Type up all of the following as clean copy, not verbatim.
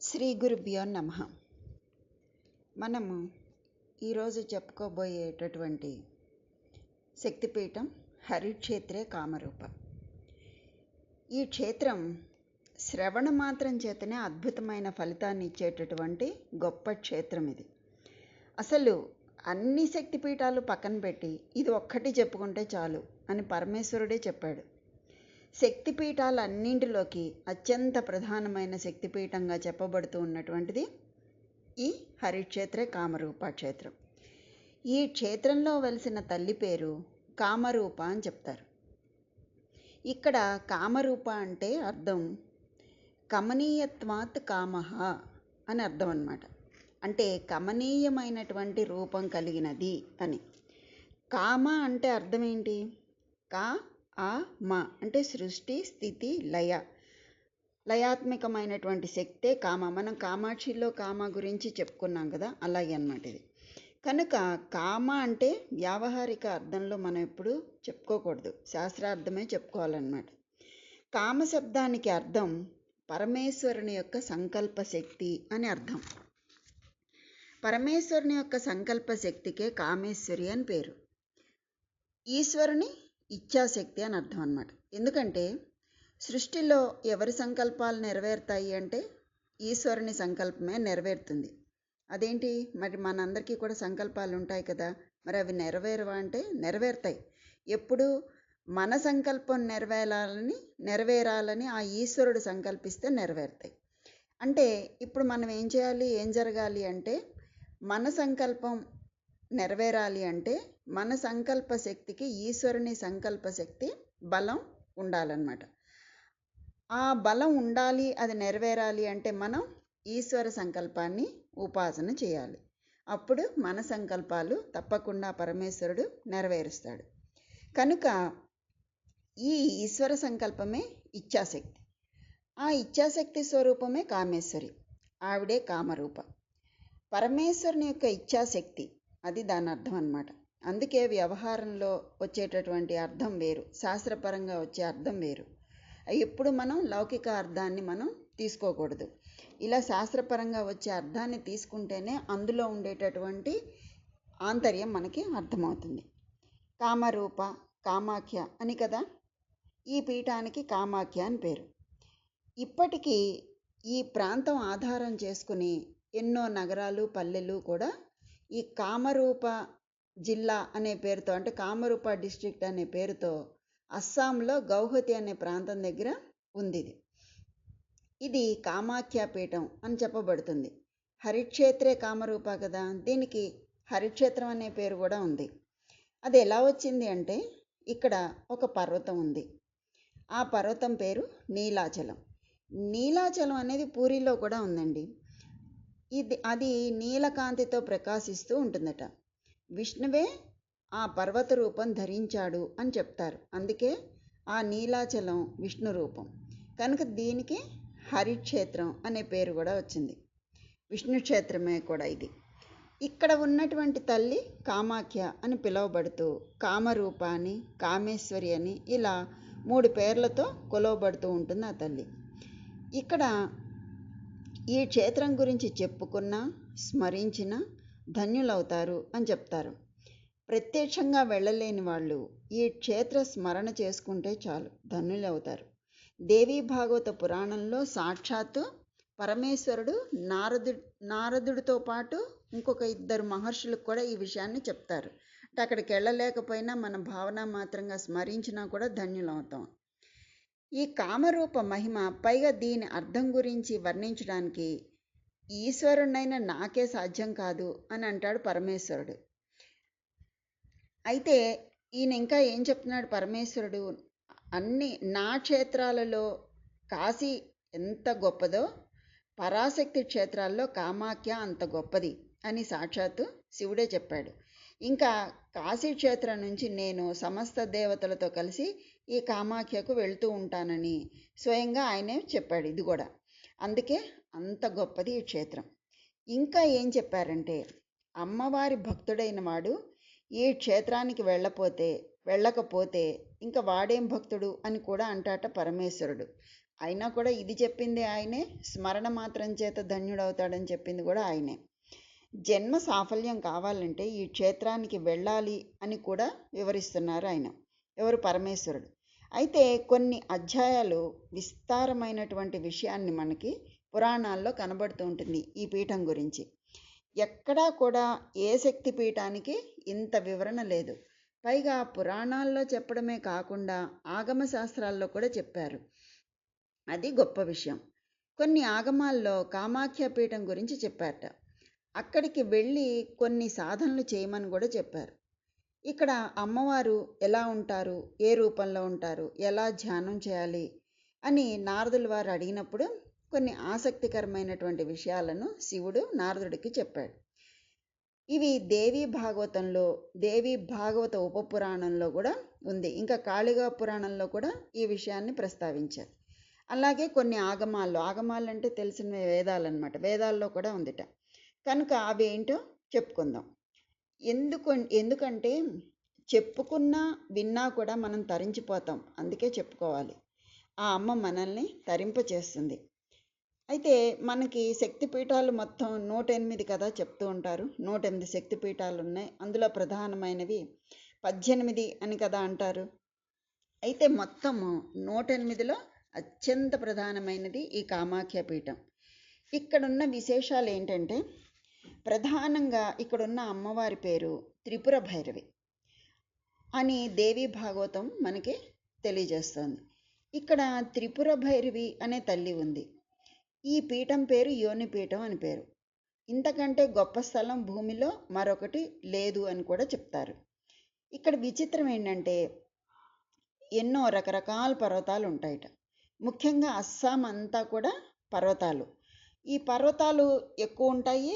శ్రీ గురుభ్యో నమః. మనము ఈరోజు చెప్పుకోబోయేటటువంటి శక్తిపీఠం హరిక్షేత్రే కామరూప. ఈ క్షేత్రం శ్రవణ మాత్రం చేతనే అద్భుతమైన ఫలితాన్ని ఇచ్చేటటువంటి గొప్ప క్షేత్రం ఇది. అసలు అన్ని శక్తిపీఠాలు పక్కన పెట్టి ఇది ఒక్కటి చెప్పుకుంటే చాలు అని పరమేశ్వరుడే చెప్పాడు. శక్తిపీఠాలన్నింటిలోకి అత్యంత ప్రధానమైన శక్తిపీఠంగా చెప్పబడుతూ ఉన్నటువంటిది ఈ హరిక్షేత్రే కామరూప క్షేత్రం. ఈ క్షేత్రంలో వెలిసిన తల్లి పేరు కామరూప అని చెప్తారు. ఇక్కడ కామరూప అంటే అర్థం కమనీయత్వాత్ కామః అని అర్థం అన్నమాట. అంటే కమనీయమైనటువంటి రూపం కలిగినది అని. కామ అంటే అర్థం ఏంటి? కా ఆ మా అంటే సృష్టి స్థితి లయాత్మకమైనటువంటి శక్తే కామ. మనం కామాక్షిలో కామ గురించి చెప్పుకున్నాం కదా, అలాగే అన్నమాట ఇది. కనుక కామ అంటే వ్యావహారిక అర్థంలో మనం ఎప్పుడు చెప్పుకోకూడదు, శాస్త్రార్థమే చెప్పుకోవాలన్నమాట. కామ శబ్దానికి అర్థం పరమేశ్వరుని యొక్క సంకల్ప శక్తి అని అర్థం. పరమేశ్వరుని యొక్క సంకల్ప శక్తికే కామేశ్వరి అని పేరు. ఈశ్వరుని ఇచ్ఛాశక్తి అని అర్థం అన్నమాట. ఎందుకంటే సృష్టిలో ఎవరి సంకల్పాలు నెరవేరుతాయి అంటే ఈశ్వరుని సంకల్పమే నెరవేరుతుంది. అదేంటి మరి, మనందరికీ కూడా సంకల్పాలు ఉంటాయి కదా, మరి అవి నెరవేరవా అంటే నెరవేరుతాయి. ఎప్పుడు మన సంకల్పం నెరవేరాలని ఆ ఈశ్వరుడు సంకల్పిస్తే నెరవేరుతాయి. అంటే ఇప్పుడు మనం ఏం చేయాలి, ఏం జరగాలి అంటే మన సంకల్పం నెరవేరాలి అంటే మన సంకల్ప శక్తికి ఈశ్వరుని సంకల్ప శక్తి బలం ఉండాలన్నమాట. ఆ బలం ఉండాలి, అది నెరవేరాలి అంటే మనం ఈశ్వర సంకల్పాన్ని ఉపాసన చేయాలి. అప్పుడు మన సంకల్పాలు తప్పకుండా పరమేశ్వరుడు నెరవేరుస్తాడు. కనుక ఈ ఈశ్వర సంకల్పమే ఇచ్ఛాశక్తి. ఆ ఇచ్ఛాశక్తి స్వరూపమే కామేశ్వరి, ఆవిడే కామరూప. పరమేశ్వరుని యొక్క ఇచ్ఛాశక్తి అది దాని అర్థం అన్నమాట. అందుకే వ్యవహారంలో వచ్చేటటువంటి అర్థం వేరు, శాస్త్రపరంగా వచ్చే అర్థం వేరు. ఎప్పుడు మనం లౌకిక అర్థాన్ని మనం తీసుకోకూడదు. ఇలా శాస్త్రపరంగా వచ్చే అర్థాన్ని తీసుకుంటేనే అందులో ఉండేటటువంటి ఆంతర్యం మనకి అర్థమవుతుంది. కామరూప, కామాఖ్య అని కదా ఈ పీఠానికి కామాఖ్య అని పేరు. ఇప్పటికీ ఈ ప్రాంతం ఆధారం చేసుకుని ఎన్నో నగరాలు పల్లెలు కూడా ఈ కామరూప జిల్లా అనే పేరుతో, అంటే కామరూప డిస్ట్రిక్ట్ అనే పేరుతో అస్సాంలో గౌహతి అనే ప్రాంతం దగ్గర ఉంది. ఇది కామాఖ్య పీఠం అని చెప్పబడుతుంది. హరిక్షేత్రే కామరూప కదా, దీనికి హరిక్షేత్రం అనే పేరు కూడా ఉంది. అది ఎలా వచ్చింది అంటే ఇక్కడ ఒక పర్వతం ఉంది. ఆ పర్వతం పేరు నీలాచలం. నీలాచలం అనేది పూరిలో కూడా ఉందండి. అది నీలకాంతితో ప్రకాశిస్తూ ఉంటుందట. విష్ణువే ఆ పర్వత రూపం ధరించాడు అని చెప్తారు. అందుకే ఆ నీలాచలం విష్ణు రూపం. కనుక దీనికి హరిక్షేత్రం అనే పేరు కూడా వచ్చింది. విష్ణు క్షేత్రమే కూడా ఇది. ఇక్కడ ఉన్నటువంటి తల్లి కామాఖ్య అని పిలువబడుతూ కామరూప అని, కామేశ్వరి అని ఇలా 3 పేర్లతో కొలవబడుతూ ఉంటుంది ఆ తల్లి. ఇక్కడ ఈ క్షేత్రం గురించి చెప్పుకున్నా స్మరించిన ధన్యులవుతారు అని చెప్తారు. ప్రత్యక్షంగా వెళ్ళలేని వాళ్ళు ఈ క్షేత్ర స్మరణ చేసుకుంటే చాలు ధన్యులవుతారు. దేవీ భాగవత పురాణంలో సాక్షాత్తు పరమేశ్వరుడు నారదుడితో పాటు ఇంకొక 2 మహర్షులకు కూడా ఈ విషయాన్ని చెప్తారు. అంటే అక్కడికి వెళ్ళలేకపోయినా మన భావన మాత్రంగా స్మరించినా కూడా ధన్యులవుతాం. ఈ కామరూప మహిమ, పైగా దీని అర్థం గురించి వర్ణించడానికి ఈశ్వరునైనా నాకే సాధ్యం కాదు అని అంటాడు పరమేశ్వరుడు. అయితే ఈయన ఇంకా ఏం చెప్తున్నాడు పరమేశ్వరుడు, నా క్షేత్రాలలో కాశీ ఎంత గొప్పదో పరాశక్తి క్షేత్రాల్లో కామాఖ్య అంత గొప్పది అని సాక్షాత్తు శివుడే చెప్పాడు. ఇంకా కాశీ క్షేత్రం నుంచి నేను సమస్త దేవతలతో కలిసి ఈ కామాఖ్యకు వెళ్తూ ఉంటానని స్వయంగా ఆయనే చెప్పాడు. ఇది కూడా అందుకే అంత గొప్పది ఈ క్షేత్రం. ఇంకా ఏం చెప్పారంటే అమ్మవారి భక్తుడైన వాడు ఈ క్షేత్రానికి వెళ్ళకపోతే ఇంకా వాడేం భక్తుడు అని కూడా అంటాట పరమేశ్వరుడు. అయినా కూడా ఇది చెప్పింది ఆయనే, స్మరణ మాత్రం చేత ధన్యుడవుతాడని చెప్పింది కూడా ఆయనే. జన్మ సాఫల్యం కావాలంటే ఈ క్షేత్రానికి వెళ్ళాలి అని కూడా వివరిస్తున్నారు ఆయన. ఎవరు? పరమేశ్వరుడు. అయితే కొన్ని అధ్యాయాలు విస్తారమైనటువంటి విషయాన్ని మనకి పురాణాల్లో కనబడుతూ ఉంటుంది ఈ పీఠం గురించి. ఎక్కడా కూడా ఏ శక్తి పీఠానికి ఇంత వివరణ లేదు. పైగా పురాణాల్లో చెప్పడమే కాకుండా ఆగమ శాస్త్రాల్లో కూడా చెప్పారు. అది గొప్ప విషయం. కొన్ని ఆగమాల్లో కామాఖ్య పీఠం గురించి చెప్పారట. అక్కడికి వెళ్ళి కొన్ని సాధనలు చేయమని కూడా చెప్పారు. ఇక్కడ అమ్మవారు ఎలా ఉంటారు, ఏ రూపంలో ఉంటారు, ఎలా ధ్యానం చేయాలి అని నారదుల వారు అడిగినప్పుడు కొన్ని ఆసక్తికరమైనటువంటి విషయాలను శివుడు నారదుడికి చెప్పాడు. ఇవి దేవీ భాగవతంలో, దేవీ భాగవత ఉపపురాణంలో కూడా ఉంది. ఇంకా కాళికా పురాణంలో కూడా ఈ విషయాన్ని ప్రస్తావించారు. అలాగే కొన్ని ఆగమాలు అంటే తెలిసిన వేదాలన్నమాట, వేదాల్లో కూడా ఉందిట. కనుక అవి ఏంటో చెప్పుకుందాం. ఎందుకంటే చెప్పుకున్నా విన్నా కూడా మనం తరించిపోతాం. అందుకే చెప్పుకోవాలి. ఆ అమ్మ మనల్ని తరింపచేస్తుంది. అయితే మనకి శక్తిపీఠాలు మొత్తం 108 కదా చెప్తూ ఉంటారు. 108 శక్తిపీఠాలు ఉన్నాయి. అందులో ప్రధానమైనవి 18 అని కదా అంటారు. అయితే మొత్తము 108లో అత్యంత ప్రధానమైనది ఈ కామాఖ్య పీఠం. ఇక్కడున్న విశేషాలు ఏంటంటే, ప్రధానంగా ఇక్కడున్న అమ్మవారి పేరు త్రిపుర భైరవి అని దేవీ భాగవతం మనకి తెలియజేస్తోంది. ఇక్కడ త్రిపుర భైరవి అనే తల్లి ఉంది. ఈ పీఠం పేరు యోని పీఠం అని పేరు. ఇంతకంటే గొప్ప స్థలం భూమిలో మరొకటి లేదు అని కూడా చెప్తారు. ఇక్కడ విచిత్రం ఏంటంటే, ఎన్నో రకరకాల పర్వతాలు ఉంటాయట. ముఖ్యంగా అస్సాం అంతా కూడా పర్వతాలు. ఈ పర్వతాలు ఎక్కువ ఉంటాయి,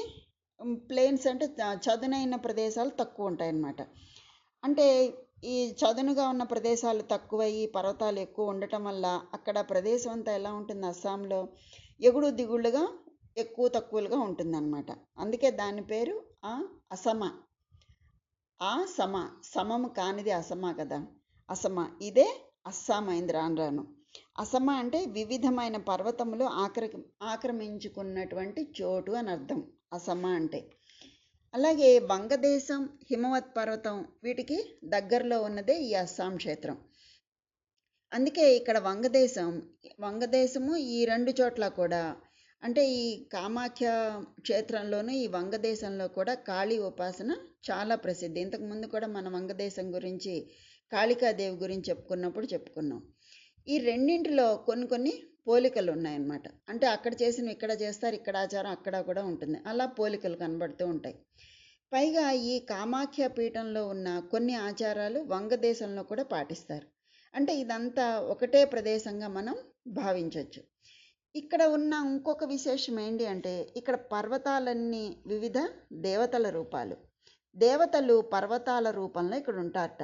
ప్లేన్స్ అంటే చదునైన ప్రదేశాలు తక్కువ ఉంటాయి అన్నమాట. అంటే ఈ చదునుగా ఉన్న ప్రదేశాలు తక్కువ, ఈ పర్వతాలు ఎక్కువ ఉండటం వల్ల అక్కడ ప్రదేశం అంతా ఎలా ఉంటుంది, అస్సాంలో ఎగుడు దిగుళ్ళుగా ఎక్కువ తక్కువలుగా ఉంటుందన్నమాట. అందుకే దాని పేరు అసమ. సమము కానిది అసమ కదా, అసమ. ఇదే అస్సాం అయింది రాను. అసమ అంటే వివిధమైన పర్వతములు ఆక్రమించుకున్నటువంటి చోటు అని అర్థం అసమ అంటే. అలాగే వంగదేశం, హిమవత్ పర్వతం వీటికి దగ్గరలో ఉన్నదే ఈ అస్సాం క్షేత్రం. అందుకే ఇక్కడ వంగదేశము ఈ రెండు చోట్ల కూడా, అంటే ఈ కామాఖ్య క్షేత్రంలోనూ ఈ వంగదేశంలో కూడా కాళీ ఉపాసన చాలా ప్రసిద్ధి. ఇంతకుముందు కూడా మన వంగదేశం గురించి, కాళికాదేవి గురించి చెప్పుకున్నాం. ఈ రెండింటిలో కొన్ని పోలికలు ఉన్నాయన్నమాట. అంటే అక్కడ చేసిన ఇక్కడ చేస్తారు, ఇక్కడ ఆచారం అక్కడ కూడా ఉంటుంది. అలా పోలికలు కనబడుతూ ఉంటాయి. పైగా ఈ కామాఖ్య పీఠంలో ఉన్న కొన్ని ఆచారాలు వంగదేశంలో కూడా పాటిస్తారు. అంటే ఇదంతా ఒకటే ప్రదేశంగా మనం భావించవచ్చు. ఇక్కడ ఉన్న ఇంకొక విశేషం ఏంటి అంటే, ఇక్కడ పర్వతాలన్నీ వివిధ దేవతల రూపాలు. దేవతలు పర్వతాల రూపంలో ఇక్కడ ఉంటారట.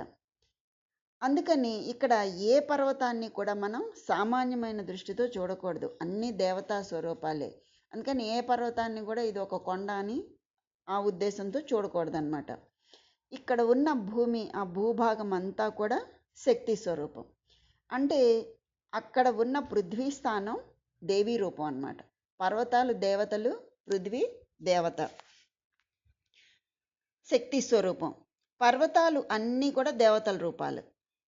అందుకని ఇక్కడ ఏ పర్వతాన్ని కూడా మనం సామాన్యమైన దృష్టితో చూడకూడదు. అన్ని దేవతా స్వరూపాలే. అందుకని ఏ పర్వతాన్ని కూడా ఇది ఒక కొండ అని ఆ ఉద్దేశంతో చూడకూడదు అన్నమాట. ఇక్కడ ఉన్న భూమి, ఆ భూభాగం అంతా కూడా శక్తి స్వరూపం. అంటే అక్కడ ఉన్న పృథ్వీ స్థానం దేవీ రూపం అన్నమాట. పర్వతాలు దేవతలు, పృథ్వీ దేవత, శక్తి స్వరూపం. పర్వతాలు అన్నీ కూడా దేవతల రూపాలు.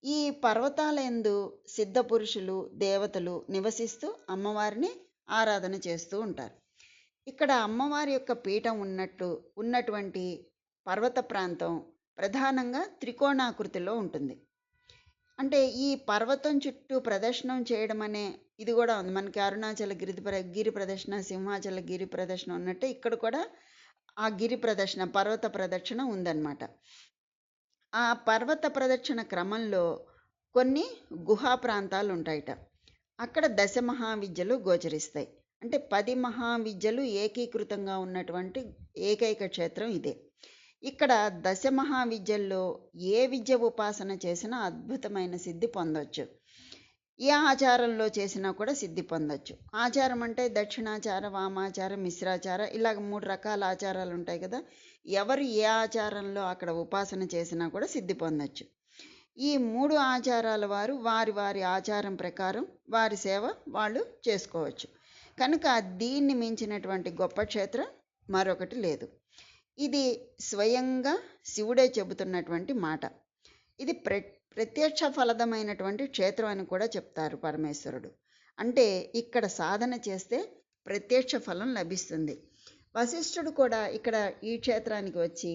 ఈ పర్వతాలందు సిద్ధ పురుషులు, దేవతలు నివసిస్తూ అమ్మవారిని ఆరాధన చేస్తూ ఉంటారు. ఇక్కడ అమ్మవారి యొక్క పీఠం ఉన్నటువంటి పర్వత ప్రాంతం ప్రధానంగా త్రికోణాకృతిలో ఉంటుంది. అంటే ఈ పర్వతం చుట్టూ ప్రదక్షిణం చేయడం అనే ఇది కూడా ఉంది. మనకి అరుణాచల గిరి ప్రదక్షిణ, సింహాచల గిరి ప్రదక్షిణ ఉన్నట్టు ఇక్కడ కూడా ఆ గిరి ప్రదక్షిణ, పర్వత ప్రదక్షిణ ఉందన్నమాట. ఆ పర్వత ప్రదక్షిణ క్రమంలో కొన్ని గుహా ప్రాంతాలు ఉంటాయట. అక్కడ 10 మహావిద్యలు గోచరిస్తాయి. అంటే 10 మహావిద్యలు ఏకీకృతంగా ఉన్నటువంటి ఏకైక క్షేత్రం ఇదే. ఇక్కడ 10 మహావిద్యల్లో ఏ విద్య ఉపాసన చేసినా అద్భుతమైన సిద్ధి పొందవచ్చు. ఏ ఆచారంలో చేసినా కూడా సిద్ధి పొందవచ్చు. ఆచారం అంటే దక్షిణాచార, వామాచార, మిశ్రాచార, ఇలాగ 3 రకాల ఆచారాలు ఉంటాయి కదా. ఎవరు ఏ ఆచారంలో అక్కడ ఉపాసన చేసినా కూడా సిద్ధి పొందవచ్చు. ఈ 3 ఆచారాల వారు వారి వారి ఆచారం ప్రకారం వారి సేవ వాళ్ళు చేసుకోవచ్చు. కనుక దీన్ని మించినటువంటి గొప్ప క్షేత్రం మరొకటి లేదు. ఇది స్వయంగా శివుడే చెబుతున్నటువంటి మాట. ఇది ప్రత్యక్ష ఫలదమైనటువంటి క్షేత్రం అని కూడా చెప్తారు పరమేశ్వరుడు. అంటే ఇక్కడ సాధన చేస్తే ప్రత్యక్ష ఫలం లభిస్తుంది. వశిష్ఠుడు కూడా ఇక్కడ ఈ క్షేత్రానికి వచ్చి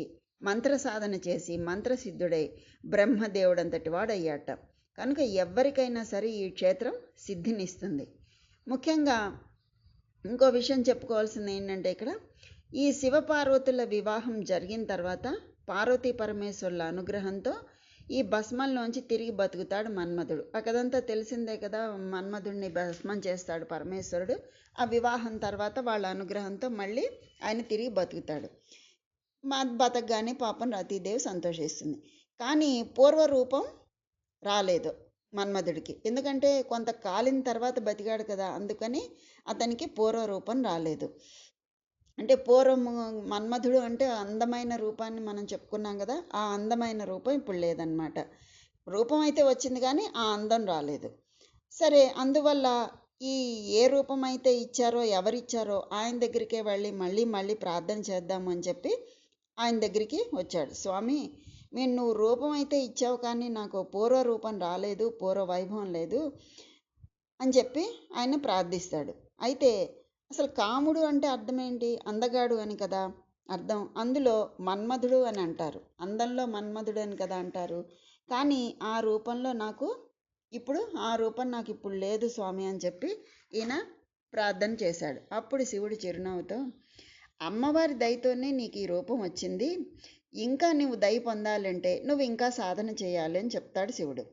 మంత్ర సాధన చేసి మంత్రసిద్ధుడై బ్రహ్మదేవుడంతటి వాడయ్యాట. కనుక ఎవరికైనా సరే ఈ క్షేత్రం సిద్ధినిస్తుంది. ముఖ్యంగా ఇంకో విషయం చెప్పుకోవాల్సింది ఏంటంటే, ఇక్కడ ఈ శివపార్వతుల వివాహం జరిగిన తర్వాత పార్వతీ పరమేశ్వరుల అనుగ్రహంతో ఈ భస్మంలోంచి తిరిగి బతుకుతాడు మన్మధుడు. అక్కడంతా తెలిసిందే కదా, మన్మధుడిని భస్మం చేస్తాడు పరమేశ్వరుడు. ఆ వివాహం తర్వాత వాళ్ళ అనుగ్రహంతో మళ్ళీ ఆయన తిరిగి బతుకుతాడు. బతకగానే పాపం రతీదేవి సంతోషిస్తుంది. కానీ పూర్వరూపం రాలేదు మన్మధుడికి. ఎందుకంటే కొంత కాలిన తర్వాత బతికాడు కదా, అందుకని అతనికి పూర్వరూపం రాలేదు. అంటే పూర్వం మన్మధుడు అంటే అందమైన రూపాన్ని మనం చెప్పుకున్నాం కదా, ఆ అందమైన రూపం ఇప్పుడు లేదనమాట. రూపం అయితే వచ్చింది కానీ ఆ అందం రాలేదు. సరే, అందువల్ల ఈ ఏ రూపం అయితే ఇచ్చారో ఎవరిచ్చారో ఆయన దగ్గరికే వెళ్ళి మళ్ళీ మళ్ళీ ప్రార్థన చేద్దాము అని చెప్పి ఆయన దగ్గరికి వచ్చాడు. స్వామి, నువ్వు రూపం అయితే ఇచ్చావు కానీ నాకు పూర్వ రూపం రాలేదు, పూర్వ వైభవం లేదు అని చెప్పి ఆయన ప్రార్థిస్తాడు. అయితే అసలు కాముడు అంటే అర్థం ఏంటి? అందగాడు అని కదా అర్థం. అందులో మన్మధుడు అని అంటారు, అందంలో మన్మధుడు అని కదా అంటారు. కానీ ఆ రూపంలో నాకు ఇప్పుడు లేదు స్వామి అని చెప్పి ఈయన ప్రార్థన చేశాడు. అప్పుడు శివుడు చిరునవ్వుతో, అమ్మవారి దయతోనే నీకు ఈ రూపం వచ్చింది, ఇంకా నువ్వు దయ పొందాలంటే నువ్వు ఇంకా సాధన చేయాలి అని చెప్తాడు శివుడు.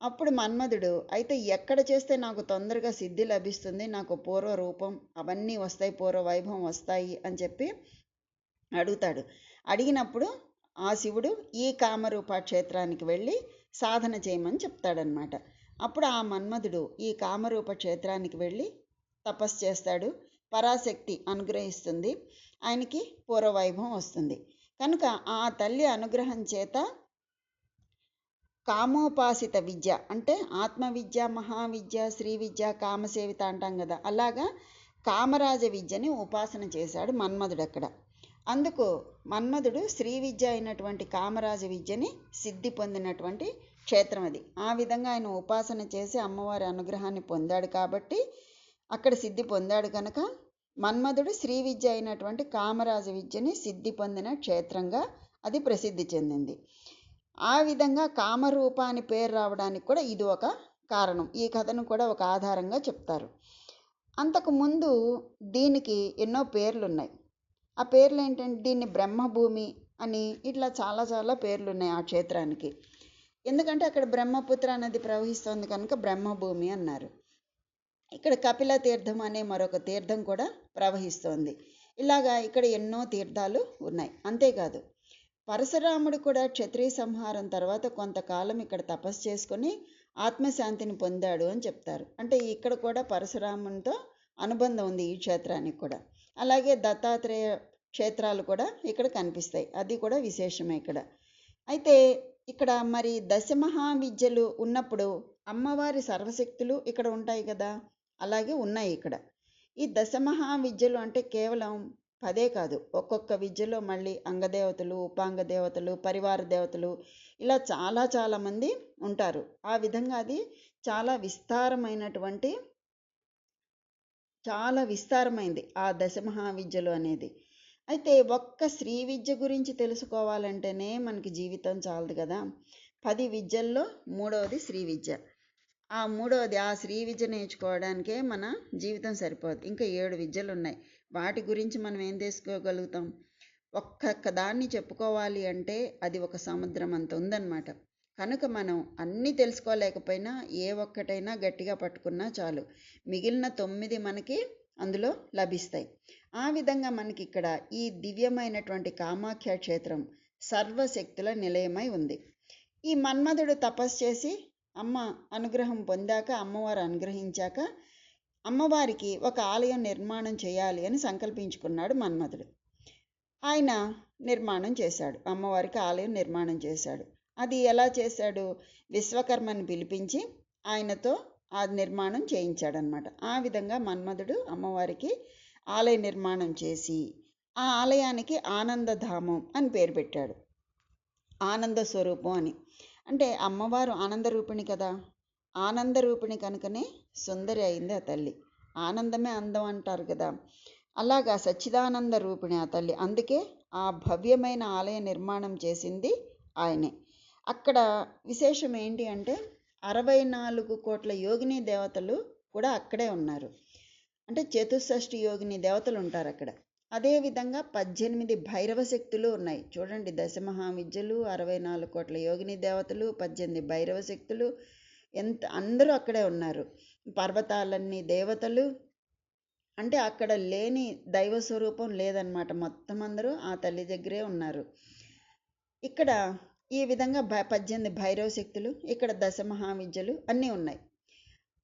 అప్పుడు మన్మధుడు, అయితే ఎక్కడ చేస్తే నాకు తొందరగా సిద్ధి లభిస్తుంది, నాకు పూర్వ రూపం అవన్నీ వస్తాయి, పూర్వ వైభవం వస్తాయి అని చెప్పి అడుగుతాడు. అడిగినప్పుడు ఆ శివుడు ఈ కామరూప క్షేత్రానికి వెళ్ళి సాధన చేయమని చెప్తాడనమాట. అప్పుడు ఆ మన్మధుడు ఈ కామరూప క్షేత్రానికి వెళ్ళి తపస్సు చేస్తాడు. పరాశక్తి అనుగ్రహిస్తుంది, ఆయనకి పూర్వవైభవం వస్తుంది. కనుక ఆ తల్లి అనుగ్రహం చేత కామోపాసిత విద్య అంటే ఆత్మవిద్య, మహావిద్య, శ్రీ విద్య, కామసేవిత అంటాం కదా, అలాగా కామరాజ విద్యని ఉపాసన చేశాడు మన్మధుడు అక్కడ. అందుకు మన్మధుడు శ్రీ విద్య అయినటువంటి కామరాజ విద్యని సిద్ధి పొందినటువంటి క్షేత్రం అది. ఆ విధంగా ఆయన ఉపాసన చేసి అమ్మవారి అనుగ్రహాన్ని పొందాడు కాబట్టి అక్కడ సిద్ధి పొందాడు. కనుక మన్మధుడు శ్రీ విద్య అయినటువంటి కామరాజ విద్యని సిద్ధి పొందిన క్షేత్రంగా అది ప్రసిద్ధి చెందింది. ఆ విధంగా కామరూప అని పేరు రావడానికి కూడా ఇది ఒక కారణం. ఈ కథను కూడా ఒక ఆధారంగా చెప్తారు. అంతకుముందు దీనికి ఎన్నో పేర్లు ఉన్నాయి. ఆ పేర్లు ఏంటంటే, దీన్ని బ్రహ్మభూమి అని ఇట్లా చాలా చాలా పేర్లు ఉన్నాయి ఆ క్షేత్రానికి. ఎందుకంటే అక్కడ బ్రహ్మపుత్ర నది ప్రవహిస్తోంది కనుక బ్రహ్మభూమి అన్నారు. ఇక్కడ కపిల తీర్థం అనే మరొక తీర్థం కూడా ప్రవహిస్తోంది. ఇలాగా ఇక్కడ ఎన్నో తీర్థాలు ఉన్నాయి. అంతేకాదు, పరశురాముడు కూడా క్షత్రియ సంహారం తర్వాత కొంతకాలం ఇక్కడ తపస్సు చేసుకొని ఆత్మశాంతిని పొందాడు అని చెప్తారు. అంటే ఇక్కడ కూడా పరశురామునితో అనుబంధం ఉంది ఈ క్షేత్రానికి కూడా. అలాగే దత్తాత్రేయ క్షేత్రాలు కూడా ఇక్కడ కనిపిస్తాయి, అది కూడా విశేషమే ఇక్కడ. అయితే ఇక్కడ మరి దశమహావిద్యలు ఉన్నప్పుడు అమ్మవారి సర్వశక్తులు ఇక్కడ ఉంటాయి కదా, అలాగే ఉన్నాయి ఇక్కడ. ఈ దశమహావిద్యలు అంటే కేవలం 10 కాదు, ఒక్కొక్క విద్యలో మళ్ళీ అంగదేవతలు, ఉపాంగ దేవతలు, పరివార దేవతలు ఇలా చాలా చాలా మంది ఉంటారు. ఆ విధంగా అది చాలా విస్తారమైంది ఆ దశమహావిద్యలు అనేది. అయితే ఒక్క శ్రీ విద్య గురించి తెలుసుకోవాలంటేనే మనకి జీవితం చాలదు కదా. 10 విద్యల్లో మూడవది శ్రీ విద్య. ఆ శ్రీ విద్య నేర్చుకోవడానికే మన జీవితం సరిపోదు. ఇంకా 7 విద్యలు ఉన్నాయి, వాటి గురించి మనం ఏం తెలుసుకోగలుగుతాం? ఒక్కొక్క దాన్ని చెప్పుకోవాలి అంటే అది ఒక సముద్రం అంత ఉందన్నమాట. కనుక మనం అన్నీ తెలుసుకోలేకపోయినా ఏ ఒక్కటైనా గట్టిగా పట్టుకున్నా చాలు, మిగిలిన 9 మనకి అందులో లభిస్తాయి. ఆ విధంగా మనకి ఇక్కడ ఈ దివ్యమైనటువంటి కామాఖ్య క్షేత్రం సర్వశక్తుల నిలయమై ఉంది. ఈ మన్మధుడు తపస్సు చేసి అమ్మ అనుగ్రహం పొందాక, అమ్మవారు అనుగ్రహించాక అమ్మవారికి ఒక ఆలయం నిర్మాణం చేయాలి అని సంకల్పించుకున్నాడు మన్మధుడు. ఆయన నిర్మాణం చేశాడు, అమ్మవారికి ఆలయం నిర్మాణం చేశాడు. అది ఎలా చేశాడు? విశ్వకర్మని పిలిపించి ఆయనతో ఆ నిర్మాణం చేయించాడనమాట. ఆ విధంగా మన్మధుడు అమ్మవారికి ఆలయ నిర్మాణం చేసి ఆ ఆలయానికి ఆనందధామం అని పేరు పెట్టాడు. ఆనంద స్వరూపం అని. అంటే అమ్మవారు ఆనంద రూపిణి కదా, ఆనంద రూపిణి కనుకనే సుందరి అయింది ఆ తల్లి. ఆనందమే అందం అంటారు కదా, అలాగా సచ్చిదానంద రూపిణి ఆ తల్లి. అందుకే ఆ భవ్యమైన ఆలయ నిర్మాణం చేసింది ఆయనే. అక్కడ విశేషం ఏంటి అంటే 64 కోట్ల యోగిని దేవతలు కూడా అక్కడే ఉన్నారు. అంటే చతుషష్ఠి యోగిని దేవతలు ఉంటారు అక్కడ. అదేవిధంగా 18 భైరవ శక్తులు ఉన్నాయి. చూడండి, దశమహావిద్యలు, 64 కోట్ల యోగిని దేవతలు, 18 భైరవ శక్తులు, అందరూ అక్కడే ఉన్నారు. పర్వతాలన్నీ దేవతలు. అంటే అక్కడ లేని దైవ స్వరూపం లేదన్నమాట. మొత్తం అందరూ ఆ తల్లి దగ్గరే ఉన్నారు. ఇక్కడ ఈ విధంగా 18 భైరవ శక్తులు, ఇక్కడ దశమహావిద్యలు అన్నీ ఉన్నాయి.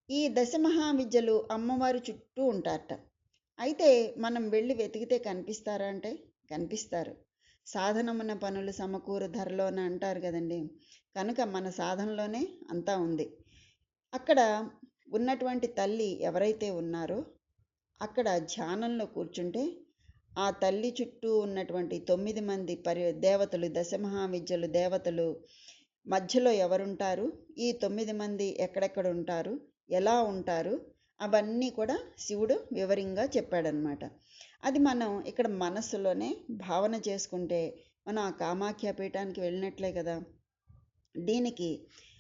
ఈ దశమహావిద్యలు అమ్మవారి చుట్టూ ఉంటారట. అయితే మనం వెళ్ళి వెతికితే కనిపిస్తారా అంటే కనిపిస్తారు. సాధనమున పనులు సమకూరు ధరలోన అంటారు కదండి. కనుక మన సాధనలోనే అంతా ఉంది. అక్కడ ఉన్నటువంటి తల్లి ఎవరైతే ఉన్నారో అక్కడ ధ్యానంలో కూర్చుంటే ఆ తల్లి చుట్టూ ఉన్నటువంటి 9 మంది దేవతలు, దశమహావిద్యలు దేవతలు మధ్యలో ఎవరుంటారు, ఈ 9 మంది ఎక్కడెక్కడ ఉంటారు, ఎలా ఉంటారు, అవన్నీ కూడా శివుడు వివరంగా చెప్పాడనమాట. అది మనం ఇక్కడ మనస్సులోనే భావన చేసుకుంటే మనం ఆ కామాఖ్య పీఠానికి వెళ్ళినట్లే కదా. దీనికి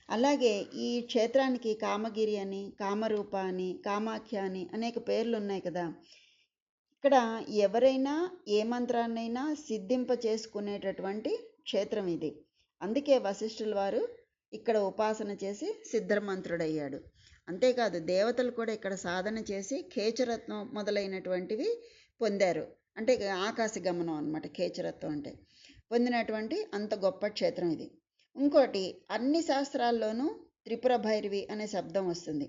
అలాగే ఈ క్షేత్రానికి కామగిరి అని, కామరూప అని, కామాఖ్య అని అనేక పేర్లు ఉన్నాయి కదా. ఇక్కడ ఎవరైనా ఏ మంత్రాన్నైనా సిద్ధింప చేసుకునేటటువంటి క్షేత్రం ఇది. అందుకే వశిష్ఠుల వారు ఇక్కడ ఉపాసన చేసి సిద్ధమంత్రుడయ్యాడు. అంతేకాదు దేవతలు కూడా ఇక్కడ సాధన చేసి ఖేచరత్నం మొదలైనటువంటివి పొందారు. అంటే ఆకాశ గమనం అనమాట ఖేచరత్వం అంటే. పొందినటువంటి అంత గొప్ప క్షేత్రం ఇది. ఇంకోటి, అన్ని శాస్త్రాల్లోనూ త్రిపుర భైరవి అనే శబ్దం వస్తుంది.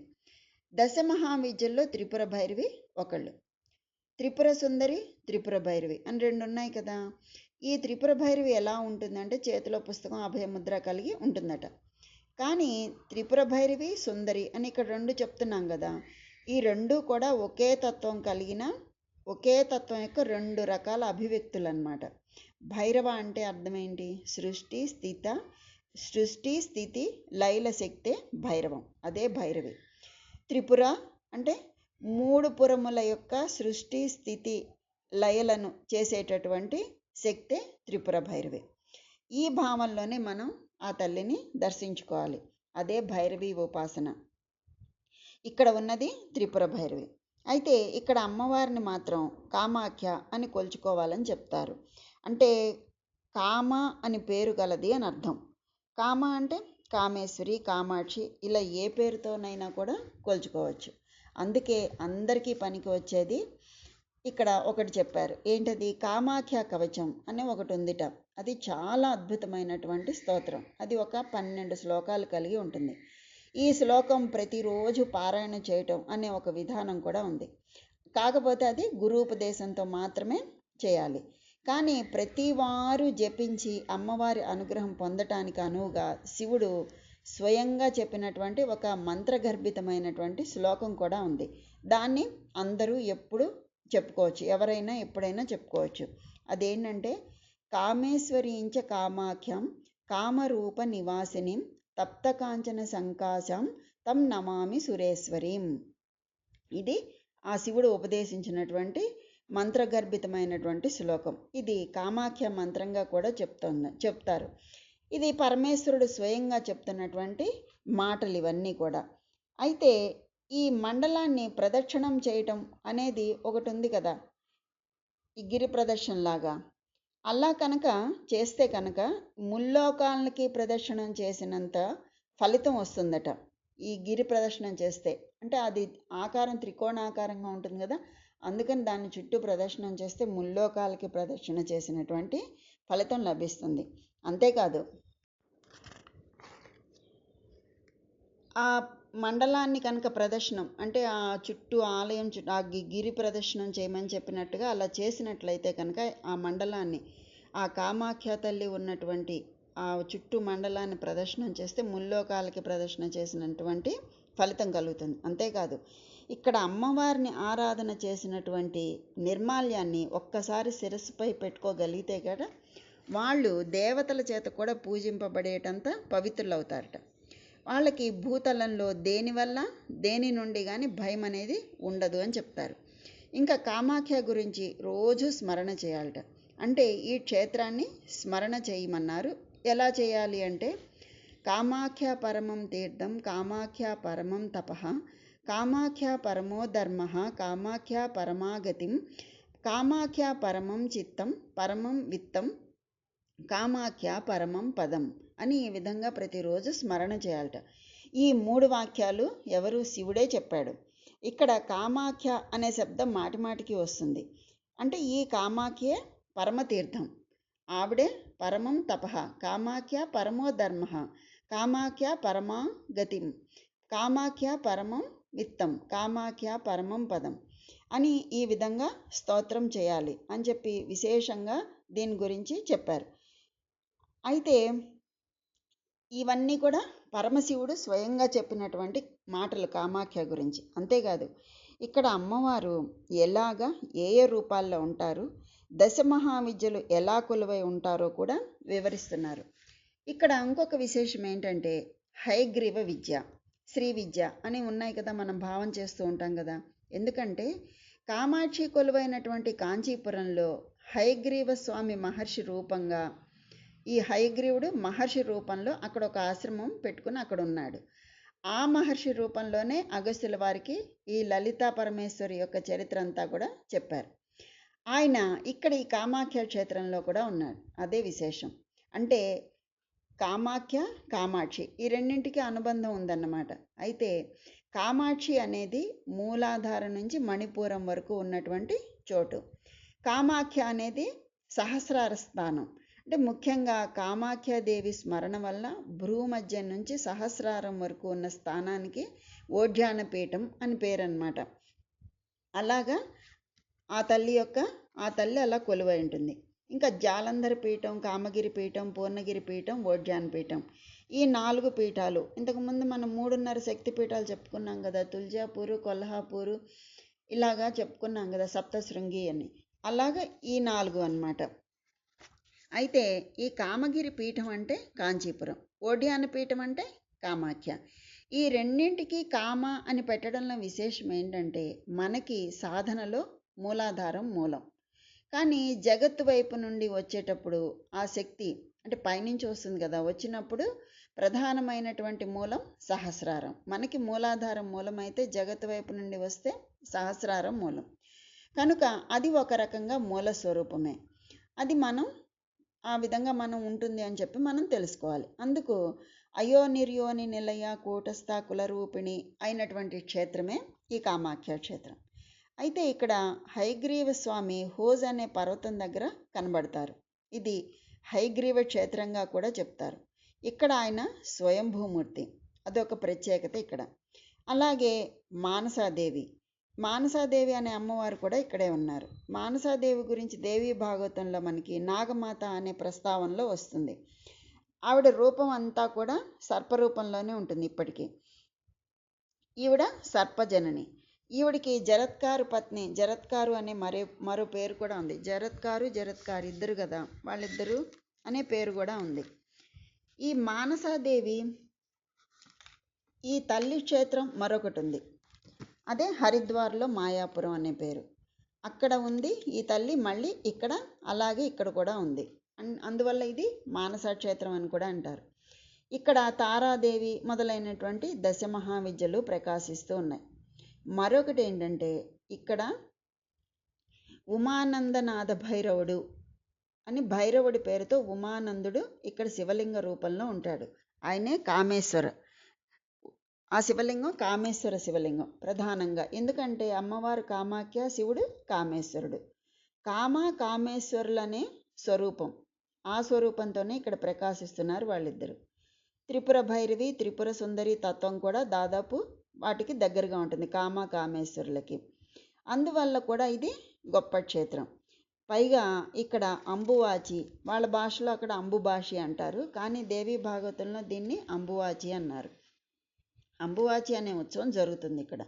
దశమహావిద్యల్లో త్రిపుర భైరవి ఒకళ్ళు. త్రిపుర సుందరి, త్రిపుర భైరవి అని 2 ఉన్నాయి కదా. ఈ త్రిపుర భైరవి ఎలా ఉంటుందంటే చేతిలో పుస్తకం అభయముద్ర కలిగి ఉంటుందట. కానీ త్రిపుర భైరవి, సుందరి అని ఇక్కడ 2 చెప్తున్నాం కదా. ఈ 2 కూడా ఒకే తత్వం కలిగిన, ఒకే తత్వం యొక్క 2 రకాల అభివ్యక్తులు అన్నమాట. భైరవ అంటే అర్థం ఏంటి? సృష్టి స్థితి లైల శక్తే భైరవం, అదే భైరవి. త్రిపుర అంటే 3 పురముల యొక్క సృష్టి స్థితి లయలను చేసేటటువంటి శక్తే త్రిపుర భైరవి. ఈ భావంలోనే మనం ఆ తల్లిని దర్శించుకోవాలి. అదే భైరవి ఉపాసన. ఇక్కడ ఉన్నది త్రిపుర భైరవి. అయితే ఇక్కడ అమ్మవారిని మాత్రం కామాఖ్య అని కొలుచుకోవాలని చెప్తారు. అంటే కామ అని పేరు గలది అని అర్థం. కామ అంటే కామేశ్వరి, కామాక్షి, ఇలా ఏ పేరుతోనైనా కూడా కొలుచుకోవచ్చు. అందుకే అందరికీ పనికి వచ్చేది ఇక్కడ ఒకటి చెప్పారు. ఏంటది? కామాఖ్య కవచం అనే ఒకటి ఉందిట. అది చాలా అద్భుతమైనటువంటి స్తోత్రం. అది ఒక 12 శ్లోకాలు కలిగి ఉంటుంది. ఈ శ్లోకం ప్రతిరోజు పారాయణ చేయటం అనే ఒక విధానం కూడా ఉంది. కాకపోతే అది గురూపదేశంతో మాత్రమే చేయాలి. కానీ ప్రతి వారు జపించి అమ్మవారి అనుగ్రహం పొందటానికి అనువుగా శివుడు స్వయంగా చెప్పినటువంటి ఒక మంత్రగర్భితమైనటువంటి శ్లోకం కూడా ఉంది. దాన్ని అందరూ ఎప్పుడు చెప్పుకోవచ్చు, ఎవరైనా ఎప్పుడైనా చెప్పుకోవచ్చు. అదేంటంటే కామేశ్వరీంచ కామాఖ్యం కామరూప నివాసినిం తప్తకాంచన సంకాశం తం నమామి సురేశ్వరీం. ఇది ఆ శివుడు ఉపదేశించినటువంటి మంత్రగర్భితమైనటువంటి శ్లోకం. ఇది కామాఖ్య మంత్రంగా కూడా చెప్తారు. ఇది పరమేశ్వరుడు స్వయంగా చెప్తున్నటువంటి మాటలు ఇవన్నీ కూడా. అయితే ఈ మండలాన్ని ప్రదక్షిణం చేయటం అనేది ఒకటి ఉంది కదా, ఈ గిరి ప్రదక్షిణలాగా. అలా కనుక చేస్తే కనుక ముల్లోకాలకి ప్రదక్షిణం చేసినంత ఫలితం వస్తుందట ఈ గిరి ప్రదక్షిణం చేస్తే. అంటే అది ఆకారం త్రికోణాకారంగా ఉంటుంది కదా, అందుకని దాన్ని చుట్టూ ప్రదక్షిణం చేస్తే ముల్లోకాలకి ప్రదక్షిణ చేసినటువంటి ఫలితం లభిస్తుంది. అంతేకాదు ఆ మండలాన్ని కనుక ప్రదక్షిణం అంటే ఆ చుట్టూ ఆలయం చుట్టూ ఆ గిరి ప్రదక్షిణం చేయమని చెప్పినట్టుగా అలా చేసినట్లయితే కనుక ఆ మండలాన్ని, ఆ కామాఖ్య తల్లి ఉన్నటువంటి ఆ చుట్టూ మండలాన్ని ప్రదర్శనం చేస్తే ముల్లోకాలకి ప్రదర్శన చేసినటువంటి ఫలితం కలుగుతుంది. అంతేకాదు ఇక్కడ అమ్మవారిని ఆరాధన చేసినటువంటి నిర్మాల్యాన్ని ఒక్కసారి శిరస్సుపై పెట్టుకోగలిగితే కదా వాళ్ళు దేవతల చేత కూడా పూజింపబడేటంత పవిత్రులవుతారట. వాళ్ళకి భూతలంలో దేనివల్ల దేని నుండి కానీ భయం అనేది ఉండదు అని చెప్తారు. ఇంకా కామాఖ్య గురించి రోజు స్మరణ చేయాలట. అంటే ఈ క్షేత్రాన్ని స్మరణ చేయమన్నారు. ఎలా చేయాలి అంటే కామాఖ్య పరమం తీర్థం, కామాఖ్య పరమం తపః, కామాఖ్య పరమో ధర్మ, కామాఖ్య పరమాగతిం, కామాఖ్య పరమం చిత్తం, పరమం విత్తం, కామాఖ్య పరమం పదం అని ఈ విధంగా ప్రతిరోజు స్మరణ చేయాలట. ఈ 3 వాక్యాలు ఎవరు? శివుడే చెప్పాడు. ఇక్కడ కామాఖ్య అనే శబ్దం మాటిమాటికి వస్తుంది. అంటే ఈ కామాఖ్యే పరమతీర్థం, ఆవిడే పరమం తపః, కామాఖ్య పరమో ధర్మ, కామాఖ్య పరమా గతిం, కామాఖ్య పరమం విత్తం, కామాఖ్య పరమం పదం అని ఈ విధంగా స్తోత్రం చేయాలి అని చెప్పి విశేషంగా దీని గురించి చెప్పారు. అయితే ఇవన్నీ కూడా పరమశివుడు స్వయంగా చెప్పినటువంటి మాటలు కామాఖ్య గురించి. అంతేకాదు ఇక్కడ అమ్మవారు ఎలాగా ఏ ఏ రూపాల్లో ఉంటారు, దశమహావిద్యలు ఎలా కొలువై ఉంటారో కూడా వివరిస్తున్నారు. ఇక్కడ ఇంకొక విశేషం ఏంటంటే హయగ్రీవ విద్య, శ్రీ విద్య అని ఉన్నాయి కదా, మనం భావం చేస్తూ ఉంటాం కదా. ఎందుకంటే కామాక్షి కొలువైనటువంటి కాంచీపురంలో హయగ్రీవ స్వామి మహర్షి రూపంగా, ఈ హయగ్రీవుడు మహర్షి రూపంలో అక్కడ ఒక ఆశ్రమం పెట్టుకుని అక్కడ ఉన్నాడు. ఆ మహర్షి రూపంలోనే అగస్త్యుల వారికి ఈ లలితా పరమేశ్వరి యొక్క చరిత్ర అంతా కూడా చెప్పారు. ఆయన ఇక్కడ ఈ కామాఖ్య క్షేత్రంలో కూడా ఉన్నాడు. అదే విశేషం. అంటే కామాఖ్య కామాక్షి ఈ రెండింటికి అనుబంధం ఉందన్నమాట. అయితే కామాక్షి అనేది మూలాధారం నుంచి మణిపూరం వరకు ఉన్నటువంటి చోటు. కామాఖ్య అనేది సహస్రార స్థానం. అంటే ముఖ్యంగా కామాఖ్యాదేవి స్మరణ వల్ల భ్రూమధ్యం నుంచి సహస్రారం వరకు ఉన్న స్థానానికి ఓడ్యాన పీఠం అని పేరు అన్నమాట. అలాగా ఆ తల్లి అలా కొలువై ఉంటుంది. ఇంకా జాలంధర పీఠం, కామగిరి పీఠం, పూర్ణగిరి పీఠం, ఓడ్యాన పీఠం ఈ 4 పీఠాలు. ఇంతకుముందు మనం 3.5 శక్తి పీఠాలు చెప్పుకున్నాం కదా, తుల్జాపూరు, కొల్హాపూరు ఇలాగా చెప్పుకున్నాం కదా, సప్తశృంగి అని. అలాగా ఈ 4 అన్నమాట. అయితే ఈ కామగిరి పీఠం అంటే కాంచీపురం, ఓడ్యాన పీఠం అంటే కామాఖ్య. ఈ రెండింటికి కామ అని పెట్టడంలో విశేషం ఏంటంటే మనకి సాధనలో మూలాధారం మూలం. కానీ జగత్తు వైపు నుండి వచ్చేటప్పుడు ఆ శక్తి అంటే పైనుంచి వస్తుంది కదా, వచ్చినప్పుడు ప్రధానమైనటువంటి మూలం సహస్రారం. మనకి మూలాధారం మూలం అయితే జగత్తు వైపు నుండి వస్తే సహస్రారం మూలం. కనుక అది ఒక రకంగా మూల స్వరూపమే. అది మనం ఆ విధంగా మనం ఉంటుంది అని చెప్పి మనం తెలుసుకోవాలి. అందుకు అయో నిర్యోని నిలయ కూటస్థ కులరూపిణి అయినటువంటి క్షేత్రమే ఈ కామాఖ్య క్షేత్రం. అయితే ఇక్కడ హయగ్రీవ స్వామి హోజ్ అనే పర్వతం దగ్గర కనబడతారు. ఇది హయగ్రీవ క్షేత్రంగా కూడా చెప్తారు. ఇక్కడ ఆయన స్వయంభూమూర్తి, అదొక ప్రత్యేకత ఇక్కడ. అలాగే మానసాదేవి అనే అమ్మవారు కూడా ఇక్కడే ఉన్నారు. మానసాదేవి గురించి దేవీ భాగవతంలో మనకి నాగమాత అనే ప్రస్తావనలో వస్తుంది. ఆవిడ రూపం అంతా కూడా సర్పరూపంలోనే ఉంటుంది ఇప్పటికీ. ఈవిడ సర్పజనని. ఈవిడికి జరత్కారు పత్ని, జరత్కారు అనే మరో పేరు కూడా ఉంది. జరత్కారు ఇద్దరు కదా, వాళ్ళిద్దరు అనే పేరు కూడా ఉంది. ఈ మానసాదేవి ఈ తల్లి క్షేత్రం మరొకటి ఉంది. అదే హరిద్వార్లో మాయాపురం అనే పేరు. అక్కడ ఉంది ఈ తల్లి, మళ్ళీ ఇక్కడ అలాగే ఇక్కడ కూడా ఉంది. అందువల్ల ఇది మానసా క్షేత్రం అని కూడా అంటారు. ఇక్కడ తారాదేవి మొదలైనటువంటి దశమహావిద్యలు ప్రకాశిస్తూ ఉన్నాయి. మరొకటి ఏంటంటే ఇక్కడ ఉమానందనాథ భైరవుడు అని భైరవుడి పేరుతో ఉమానందుడు ఇక్కడ శివలింగ రూపంలో ఉంటాడు. ఆయనే కామేశ్వర. ఆ శివలింగం కామేశ్వర శివలింగం ప్రధానంగా. ఎందుకంటే అమ్మవారు కామాఖ్య, శివుడు కామేశ్వరుడు. కామేశ్వరులనే స్వరూపం. ఆ స్వరూపంతోనే ఇక్కడ ప్రకాశిస్తున్నారు వాళ్ళిద్దరు. త్రిపుర భైరవి, త్రిపుర సుందరి తత్వం కూడా దాదాపు వాటికి దగ్గరగా ఉంటుంది కామేశ్వరులకి. అందువల్ల కూడా ఇది గొప్ప క్షేత్రం. పైగా ఇక్కడ అంబువాచి, వాళ్ళ భాషలో అక్కడ అంబుభాషి అంటారు, కానీ దేవీ భాగవతంలో దీన్ని అంబువాచి అన్నారు. అంబువాచి అనే ఉత్సవం జరుగుతుంది ఇక్కడ.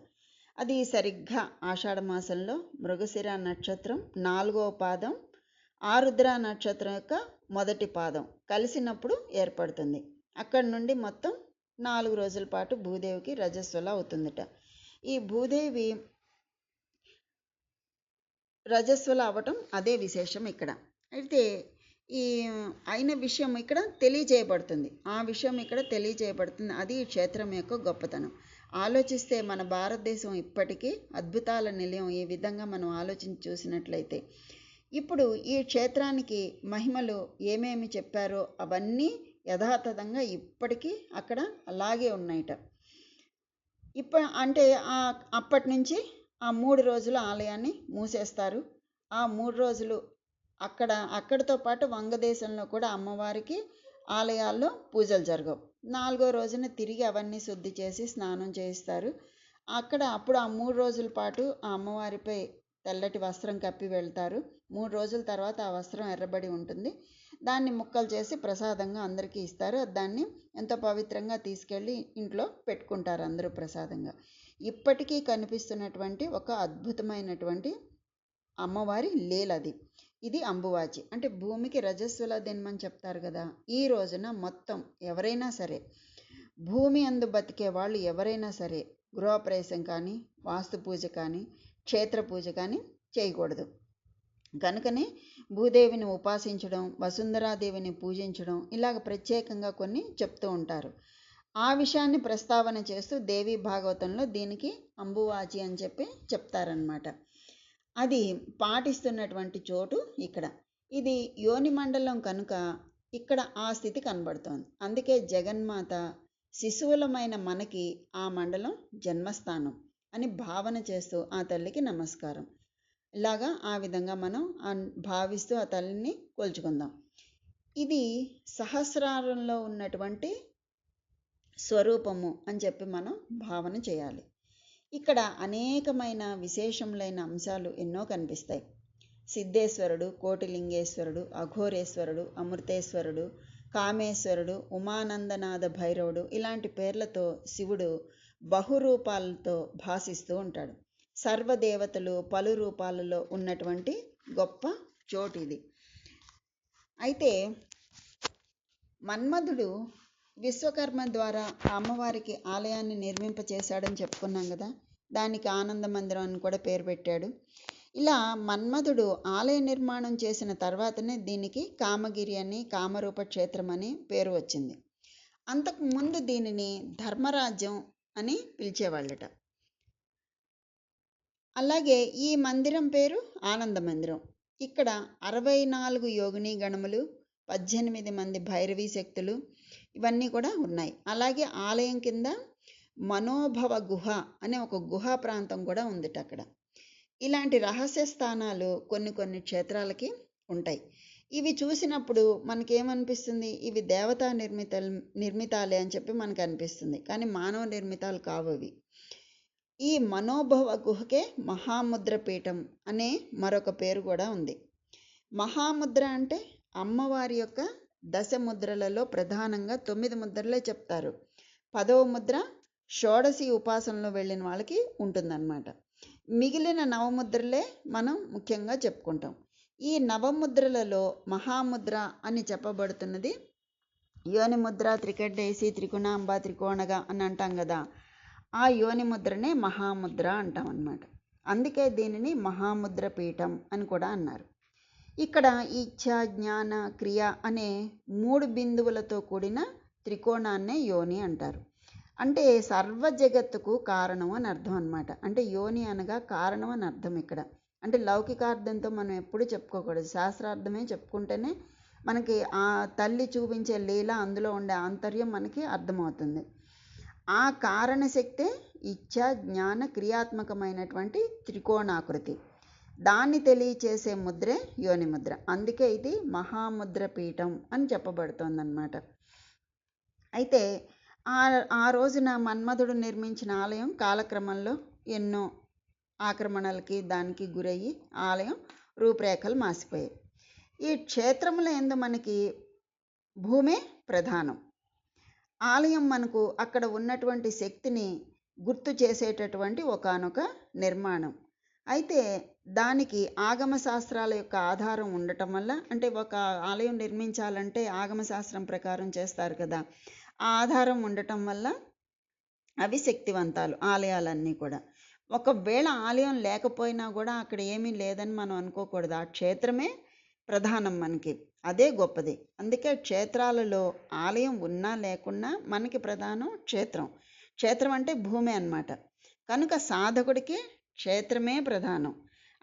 అది సరిగ్గా ఆషాఢ మాసంలో మృగశిర నక్షత్రం 4వ పాదం, ఆరుద్ర నక్షత్రం యొక్క మొదటి పాదం కలిసినప్పుడు ఏర్పడుతుంది. అక్కడి నుండి మొత్తం 4 రోజుల పాటు భూదేవికి రజస్వల అవుతుందట. ఈ భూదేవి రజస్వల అవ్వటం అదే విశేషం ఇక్కడ. అయితే ఈ అయిన విషయం ఇక్కడ తెలియజేయబడుతుంది, ఆ విషయం ఇక్కడ తెలియజేయబడుతుంది. అది ఈ క్షేత్రం యొక్క గొప్పతనం. ఆలోచిస్తే మన భారతదేశం ఇప్పటికీ అద్భుతాల నిలయం. ఈ విధంగా మనం ఆలోచించి చూసినట్లయితే ఇప్పుడు ఈ క్షేత్రానికి మహిమలు ఏమేమి చెప్పారో అవన్నీ యథాతథంగా ఇప్పటికీ అక్కడ అలాగే ఉన్నాయట. అంటే అప్పటి నుంచి ఆ 3 రోజుల ఆలయాన్ని మూసేస్తారు. ఆ 3 రోజులు అక్కడితో పాటు వంగదేశంలో కూడా అమ్మవారికి ఆలయాల్లో పూజలు జరగవు. 4వ రోజున తిరిగి అవన్నీ శుద్ధి చేసి స్నానం చేయిస్తారు. అప్పుడు ఆ 3 రోజుల పాటు ఆ అమ్మవారిపై తెల్లటి వస్త్రం కప్పి వెళ్తారు. 3 రోజుల తర్వాత ఆ వస్త్రం ఎర్రబడి ఉంటుంది. దాన్ని ముక్కలు చేసి ప్రసాదంగా అందరికీ ఇస్తారు. దాన్ని ఎంతో పవిత్రంగా తీసుకెళ్ళి ఇంట్లో పెట్టుకుంటారు అందరూ ప్రసాదంగా. ఇప్పటికీ కనిపిస్తున్నటువంటి ఒక అద్భుతమైనటువంటి అమ్మవారి లీలది. ఇది అంబువాచి. అంటే భూమికి రజస్వల దినమని చెప్తారు కదా. ఈ రోజున మొత్తం ఎవరైనా సరే, భూమి అందు బతికే వాళ్ళు ఎవరైనా సరే గృహప్రవేశం కానీ, వాస్తు పూజ కానీ, క్షేత్ర పూజ కానీ చేయకూడదు. కనుకనే భూదేవిని ఉపాసించడం, వసుంధరాదేవిని పూజించడం ఇలాగ ప్రత్యేకంగా కొన్ని చెప్తూ ఉంటారు. ఆ విషయాన్ని ప్రస్తావన చేస్తూ దేవీ భాగవతంలో దీనికి అంబువాచి అని చెప్పి చెప్తారనమాట. అది పాటిస్తున్నటువంటి చోటు ఇక్కడ. ఇది యోని మండలం కనుక ఇక్కడ ఆ స్థితి కనబడుతోంది. అందుకే జగన్మాత శిశువులమైన మనకి ఆ మండలం జన్మస్థానం అని భావన చేస్తూ ఆ తల్లికి నమస్కారం. ఇలాగా ఆ విధంగా మనం భావిస్తూ ఆ తల్లిని కొలుచుకుందాం. ఇది సహస్రారంలో ఉన్నటువంటి స్వరూపము అని చెప్పి మనం భావన చేయాలి. ఇక్కడ అనేకమైన విశేషములైన అంశాలు ఎన్నో కనిపిస్తాయి. సిద్ధేశ్వరుడు, కోటిలింగేశ్వరుడు, అఘోరేశ్వరుడు, అమృతేశ్వరుడు, కామేశ్వరుడు, ఉమానందనాథ భైరవుడు ఇలాంటి పేర్లతో శివుడు బహురూపాలతో భాసిస్తూ ఉంటాడు. సర్వదేవతలు పలు రూపాలలో ఉన్నటువంటి గొప్ప చోటు ఇది. అయితే మన్మధుడు విశ్వకర్మ ద్వారా అమ్మవారికి ఆలయాన్ని నిర్మింపచేశాడని చెప్పుకున్నాం కదా. దానికి ఆనంద మందిరం అని కూడా పేరు పెట్టాడు. ఇలా మన్మధుడు ఆలయ నిర్మాణం చేసిన తర్వాతనే దీనికి కామగిరి అని, కామరూప క్షేత్రం అని పేరు వచ్చింది. అంతకుముందు దీనిని ధర్మరాజ్యం అని పిలిచేవాళ్ళట. అలాగే ఈ మందిరం పేరు ఆనంద మందిరం. ఇక్కడ 64 యోగిని గణములు, 18 మంది భైరవీ శక్తులు ఇవన్నీ కూడా ఉన్నాయి. అలాగే ఆలయం కింద మనోభవ గుహ అనే ఒక గుహా ప్రాంతం కూడా ఉందిట అక్కడ. ఇలాంటి రహస్య స్థానాలు కొన్ని క్షేత్రాలకి ఉంటాయి. ఇవి చూసినప్పుడు మనకేమనిపిస్తుంది, ఇవి దేవతా నిర్మితాలే అని చెప్పి మనకు అనిపిస్తుంది. కానీ మానవ నిర్మితాలు కావు అవి. ఈ మనోభవ గుహకే మహాముద్ర పీఠం అనే మరొక పేరు కూడా ఉంది. మహాముద్ర అంటే అమ్మవారి యొక్క 10 ముద్రలలో ప్రధానంగా 9 ముద్రలే చెప్తారు. 10వ ముద్ర షోడశి ఉపాసనలో వెళ్ళిన వాళ్ళకి ఉంటుందన్నమాట. మిగిలిన 9 ముద్రలే మనం ముఖ్యంగా చెప్పుకుంటాం. ఈ 9 ముద్రలలో మహాముద్ర అని చెప్పబడుతున్నది యోని ముద్ర, త్రికడ్డేసి, త్రిగుణాంబ, త్రికోణగా అని అంటాం కదా. ఆ యోని ముద్రనే మహాముద్ర అంటాం అన్నమాట. అందుకే దీనిని మహాముద్ర పీఠం అని కూడా అన్నారు. ఇక్కడ ఇచ్ఛ, జ్ఞాన, క్రియ అనే 3 బిందువులతో కూడిన త్రికోణాన్నే యోని అంటారు. అంటే సర్వ జగత్తుకు కారణం అని అర్థం అన్నమాట. అంటే యోని అనగా కారణం అని అర్థం ఇక్కడ. అంటే లౌకికార్థంతో మనం ఎప్పుడు చెప్పుకోకూడదు, శాస్త్రార్థమే చెప్పుకుంటేనే మనకి ఆ తల్లి చూపించే లీల, అందులో ఉండే ఆంతర్యం మనకి అర్థమవుతుంది. ఆ కారణశక్తే ఇచ్ఛ, జ్ఞాన, క్రియాత్మకమైనటువంటి త్రికోణాకృతి. దాన్ని తెలియచేసే ముద్రే యోని ముద్ర. అందుకే ఇది మహాముద్ర పీఠం అని చెప్పబడుతోందన్నమాట. అయితే ఆ రోజున మన్మధుడు నిర్మించిన ఆలయం కాలక్రమంలో ఎన్నో ఆక్రమణలకి దానికి గురయ్యి ఆలయం రూపురేఖలు మాసిపోయాయి. ఈ క్షేత్రముల యందు మనకి భూమే ప్రధానం. ఆలయం మనకు అక్కడ ఉన్నటువంటి శక్తిని గుర్తు చేసేటటువంటి ఒకానొక నిర్మాణం. అయితే దానికి ఆగమ శాస్త్రాల యొక్క ఆధారం ఉండటం వల్ల, అంటే ఒక ఆలయం నిర్మించాలంటే ఆగమ శాస్త్రం ప్రకారం చేస్తారు కదా, ఆ ఆధారం ఉండటం వల్ల అవి శక్తివంతాలు ఆలయాలన్నీ కూడా. ఒకవేళ ఆలయం లేకపోయినా కూడా అక్కడ ఏమీ లేదని మనం అనుకోకూడదు. ఆ క్షేత్రమే ప్రధానం మనకి, అదే గొప్పది. అందుకే క్షేత్రాలలో ఆలయం ఉన్నా లేకున్నా మనకి ప్రధానం క్షేత్రం. క్షేత్రం అంటే భూమి అన్నమాట. కనుక సాధకుడికి క్షేత్రమే ప్రధానం.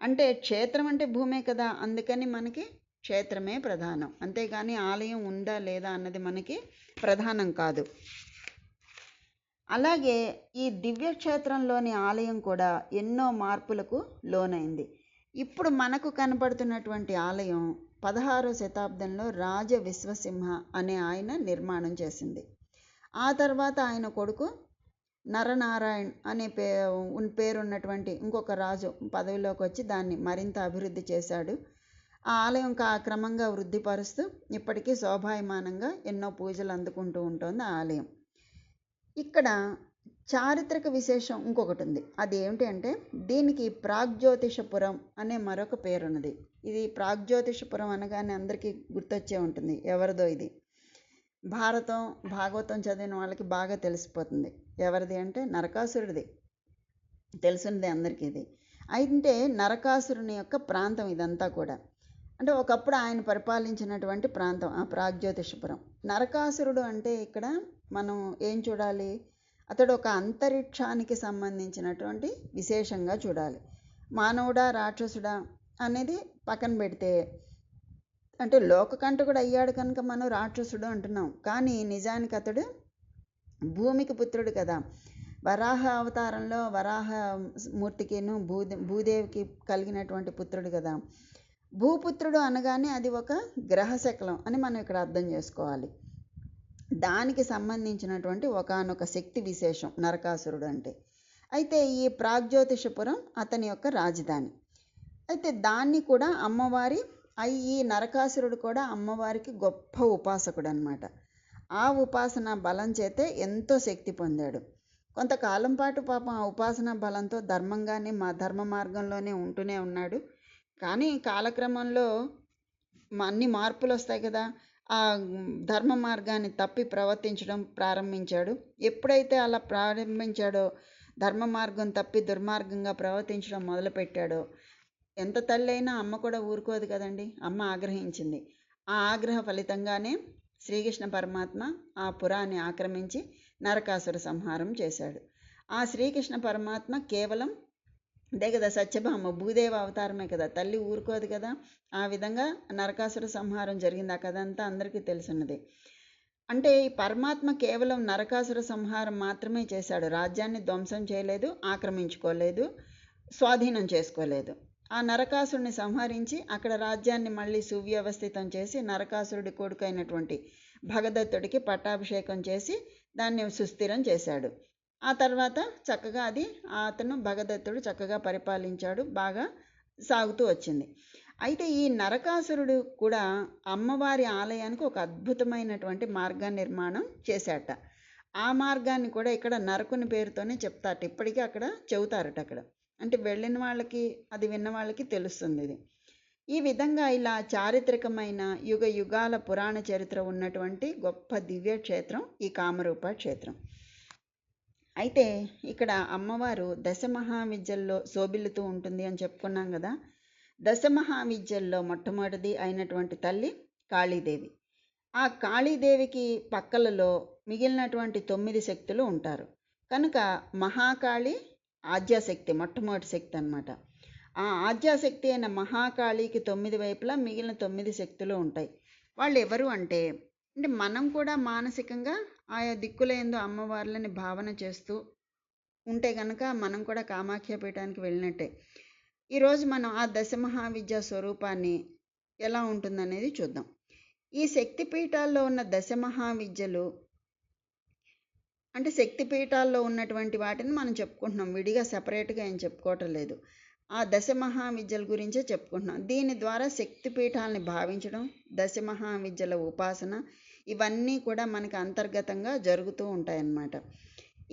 అంటే క్షేత్రం అంటే భూమే కదా, అందుకని మనకి క్షేత్రమే ప్రధానం. అంతేగాని ఆలయం ఉందా లేదా అన్నది మనకి ప్రధానం కాదు. అలాగే ఈ దివ్యక్షేత్రంలోని ఆలయం కూడా ఎన్నో మార్పులకు లోనైంది. ఇప్పుడు మనకు కనపడుతున్నటువంటి ఆలయం 16వ శతాబ్దంలో రాజ విశ్వసింహ అనే ఆయన నిర్మాణం చేసింది. ఆ తర్వాత ఆయన కొడుకు నరనారాయణ్ అనే పేరున్నటువంటి ఇంకొక రాజు పదవిలోకి వచ్చి దాన్ని మరింత అభివృద్ధి చేశాడు. ఆ ఆలయం క్రమంగా వృద్ధిపరుస్తూ ఇప్పటికీ శోభాయమానంగా ఎన్నో పూజలు అందుకుంటూ ఉంటుంది ఆ ఆలయం. ఇక్కడ చారిత్రక విశేషం ఇంకొకటి ఉంది. అది ఏమిటి అంటే, దీనికి ప్రాగ్జ్యోతిషపురం అనే మరొక పేరున్నది. ఇది ప్రాగ్జ్యోతిషపురం అనగానే అందరికీ గుర్తొచ్చే ఉంటుంది, ఎవరిదో ఇది. భారతం భాగవతం చదివిన వాళ్ళకి బాగా తెలిసిపోతుంది ఎవరిది అంటే నరకాసురుడిది, తెలుసున్నది అందరికీ ఇది. అయితే నరకాసురుని యొక్క ప్రాంతం ఇదంతా కూడా. అంటే ఒకప్పుడు ఆయన పరిపాలించినటువంటి ప్రాంతం ఆ ప్రాగ్జ్యోతిషపురం. నరకాసురుడు అంటే ఇక్కడ మనం ఏం చూడాలి, అతడు ఒక అంతరిక్షానికి సంబంధించినటువంటి విశేషంగా చూడాలి. మానవుడా రాక్షసుడా అనేది పక్కన పెడితే, అంటే లోకకంటకుడు అయ్యాడు కనుక మనం రాక్షసుడు అంటున్నాం, కానీ నిజానికి అతడు భూమికి పుత్రుడు కదా. వరాహ అవతారంలో వరాహ మూర్తికిను భూదేవికి కలిగినటువంటి పుత్రుడు కదా. భూపుత్రుడు అనగానే అది ఒక గ్రహశకలం అని మనం ఇక్కడ అర్థం చేసుకోవాలి. దానికి సంబంధించినటువంటి ఒకానొక శక్తి విశేషం నరకాసురుడు అంటే. అయితే ఈ ప్రాగ్జ్యోతిషపురం అతని యొక్క రాజధాని. అయితే దాన్ని కూడా అమ్మవారి ఈ నరకాసురుడు కూడా అమ్మవారికి గొప్ప ఉపాసకుడు అనమాట. ఆ ఉపాసన బలం చేతే ఎంతో శక్తి పొందాడు. కొంతకాలం పాటు పాపం ఆ ఉపాసన బలంతో ధర్మంగానే ధర్మ మార్గంలోనే ఉంటూనే ఉన్నాడు. కానీ కాలక్రమంలో అన్ని మార్పులు వస్తాయి కదా, ఆ ధర్మ మార్గాన్ని తప్పి ప్రవర్తించడం ప్రారంభించాడు. ఎప్పుడైతే అలా ప్రారంభించాడో, ధర్మ మార్గం తప్పి దుర్మార్గంగా ప్రవర్తించడం మొదలుపెట్టాడో, ఎంత తల్లి అయినా అమ్మ కూడా ఊరుకోదు కదండి. అమ్మ ఆగ్రహించింది. ఆ ఆగ్రహ ఫలితంగానే శ్రీకృష్ణ పరమాత్మ ఆ పురాన్ని ఆక్రమించి నరకాసుర సంహారం చేశాడు. ఆ శ్రీకృష్ణ పరమాత్మ కేవలం అదే కదా, సత్యభామ భూదేవ అవతారమే కదా, తల్లి ఊరుకోదు కదా. ఆ విధంగా నరకాసుర సంహారం జరిగింది. ఆ కథ అంతా అందరికీ తెలుసున్నది. అంటే ఈ పరమాత్మ కేవలం నరకాసుర సంహారం మాత్రమే చేశాడు, రాజ్యాన్ని ధ్వంసం చేయలేదు, ఆక్రమించుకోలేదు, స్వాధీనం చేసుకోలేదు. ఆ నరకాసురుని సంహరించి అక్కడ రాజ్యాన్ని మళ్ళీ సువ్యవస్థితం చేసి నరకాసురుడి కొడుకైనటువంటి భగదత్తుడికి పట్టాభిషేకం చేసి దాన్ని సుస్థిరం చేశాడు. ఆ తర్వాత చక్కగా అది అతను భగదత్తుడు చక్కగా పరిపాలించాడు, బాగా సాగుతూ వచ్చింది. అయితే ఈ నరకాసురుడు కూడా అమ్మవారి ఆలయానికి ఒక అద్భుతమైనటువంటి మార్గ నిర్మాణం చేశాట. ఆ మార్గాన్ని కూడా ఇక్కడ నరకుని పేరుతోనే చెప్తారట, ఇప్పటికీ అక్కడ చెబుతారట. అక్కడ అంటే వెళ్ళిన వాళ్ళకి, అది విన్న వాళ్ళకి తెలుస్తుంది ఇది. ఈ విధంగా ఇలా చారిత్రకమైన యుగ యుగాల పురాణ చరిత్ర ఉన్నటువంటి గొప్ప దివ్య క్షేత్రం ఈ కామరూప క్షేత్రం. అయితే ఇక్కడ అమ్మవారు దశమహావిద్యల్లో శోభిల్లుతూ ఉంటుంది అని చెప్పుకున్నాం కదా. దశమహావిద్యల్లో మొట్టమొదటిది అయినటువంటి తల్లి కాళీదేవి. ఆ కాళీదేవికి పక్కలలో మిగిలినటువంటి 9 శక్తులు ఉంటారు. కనుక మహాకాళి ఆద్యాశక్తి, మొట్టమొదటి శక్తి అన్నమాట. ఆ ఆద్యాశక్తి అయిన మహాకాళికి 9 వైపులా మిగిలిన 9 శక్తులు ఉంటాయి. వాళ్ళు ఎవరు అంటే మనం కూడా మానసికంగా ఆయా దిక్కులందు అమ్మవార్లని భావన చేస్తూ ఉంటే కనుక మనం కూడా కామాఖ్య పీఠానికి వెళ్ళినట్టే. ఈరోజు మనం ఆ దశమహావిద్యా స్వరూపాన్ని ఎలా ఉంటుందనేది చూద్దాం. ఈ శక్తిపీఠాల్లో ఉన్న దశమహావిద్యలు అంటే శక్తిపీఠాల్లో ఉన్నటువంటి వాటిని మనం చెప్పుకుంటున్నాం, విడిగా సపరేట్గా ఏం చెప్పుకోవటం లేదు. ఆ దశమహావిద్యల గురించే చెప్పుకుంటున్నాం. దీని ద్వారా శక్తిపీఠాలని భావించడం, దశమహావిద్యల ఉపాసన ఇవన్నీ కూడా మనకి అంతర్గతంగా జరుగుతూ ఉంటాయన్నమాట.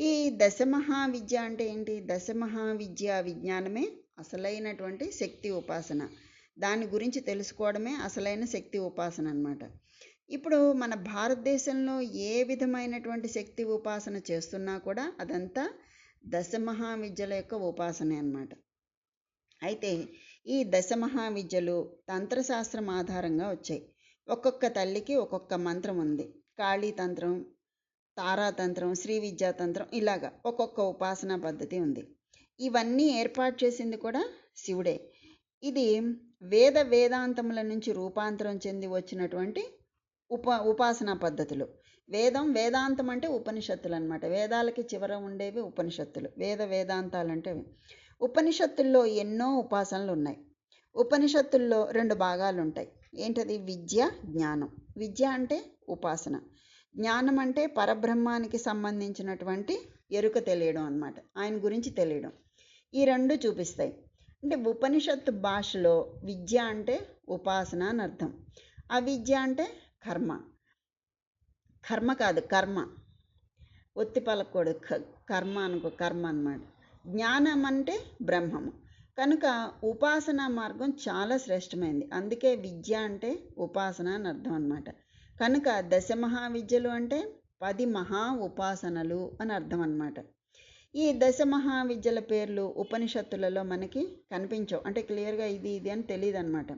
ఈ దశమహావిద్య అంటే ఏంటి? దశమహావిద్య విజ్ఞానమే అసలైనటువంటి శక్తి ఉపాసన. దాని గురించి తెలుసుకోవడమే అసలైన శక్తి ఉపాసన అన్నమాట. ఇప్పుడు మన భారతదేశంలో ఏ విధమైనటువంటి శక్తి ఉపాసన చేస్తున్నా కూడా అదంతా దశమహావిద్యల యొక్క ఉపాసనే అన్నమాట. అయితే ఈ దశమహావిద్యలు తంత్రశాస్త్రం ఆధారంగా వచ్చాయి. ఒక్కొక్క తల్లికి ఒక్కొక్క మంత్రం ఉంది. కాళీతంత్రం, తారాతంత్రం, శ్రీ విద్యాతంత్రం, ఇలాగా ఒక్కొక్క ఉపాసనా పద్ధతి ఉంది. ఇవన్నీ ఏర్పాటు చేసింది కూడా శివుడే. ఇది వేదాంతముల నుంచి రూపాంతరం చెంది వచ్చినటువంటి ఉపాసనా పద్ధతులు. వేదాంతం అంటే ఉపనిషత్తులు అనమాట. వేదాలకి చివర ఉండేవి ఉపనిషత్తులు. వేదాంతాలు అంటే ఉపనిషత్తుల్లో ఎన్నో ఉపాసనలు ఉన్నాయి. ఉపనిషత్తుల్లో 2 భాగాలు ఉంటాయి. ఏంటది? విద్య, జ్ఞానం. విద్య అంటే ఉపాసన, జ్ఞానం అంటే పరబ్రహ్మానికి సంబంధించినటువంటి ఎరుక తెలియడం అన్నమాట, ఆయన గురించి తెలియడం. ఈ 2 చూపిస్తాయి. అంటే ఉపనిషత్తు భాషలో విద్య అంటే ఉపాసన అని అర్థం. అవిద్య అంటే కర్మ. కర్మ కాదు, కర్మ. ఒత్తి పలకూడదు. కర్మ అనుకో, కర్మ అన్నమాట. జ్ఞానం అంటే బ్రహ్మము. కనుక ఉపాసనా మార్గం చాలా శ్రేష్టమైంది. అందుకే విద్య అంటే ఉపాసన అని అర్థం అన్నమాట. కనుక దశమహావిద్యలు అంటే 10 మహా ఉపాసనలు అని అర్థం అన్నమాట. ఈ దశమహావిద్యల పేర్లు ఉపనిషత్తులలో మనకి కనిపించవు. అంటే క్లియర్గా ఇది అని తెలియదు అనమాట.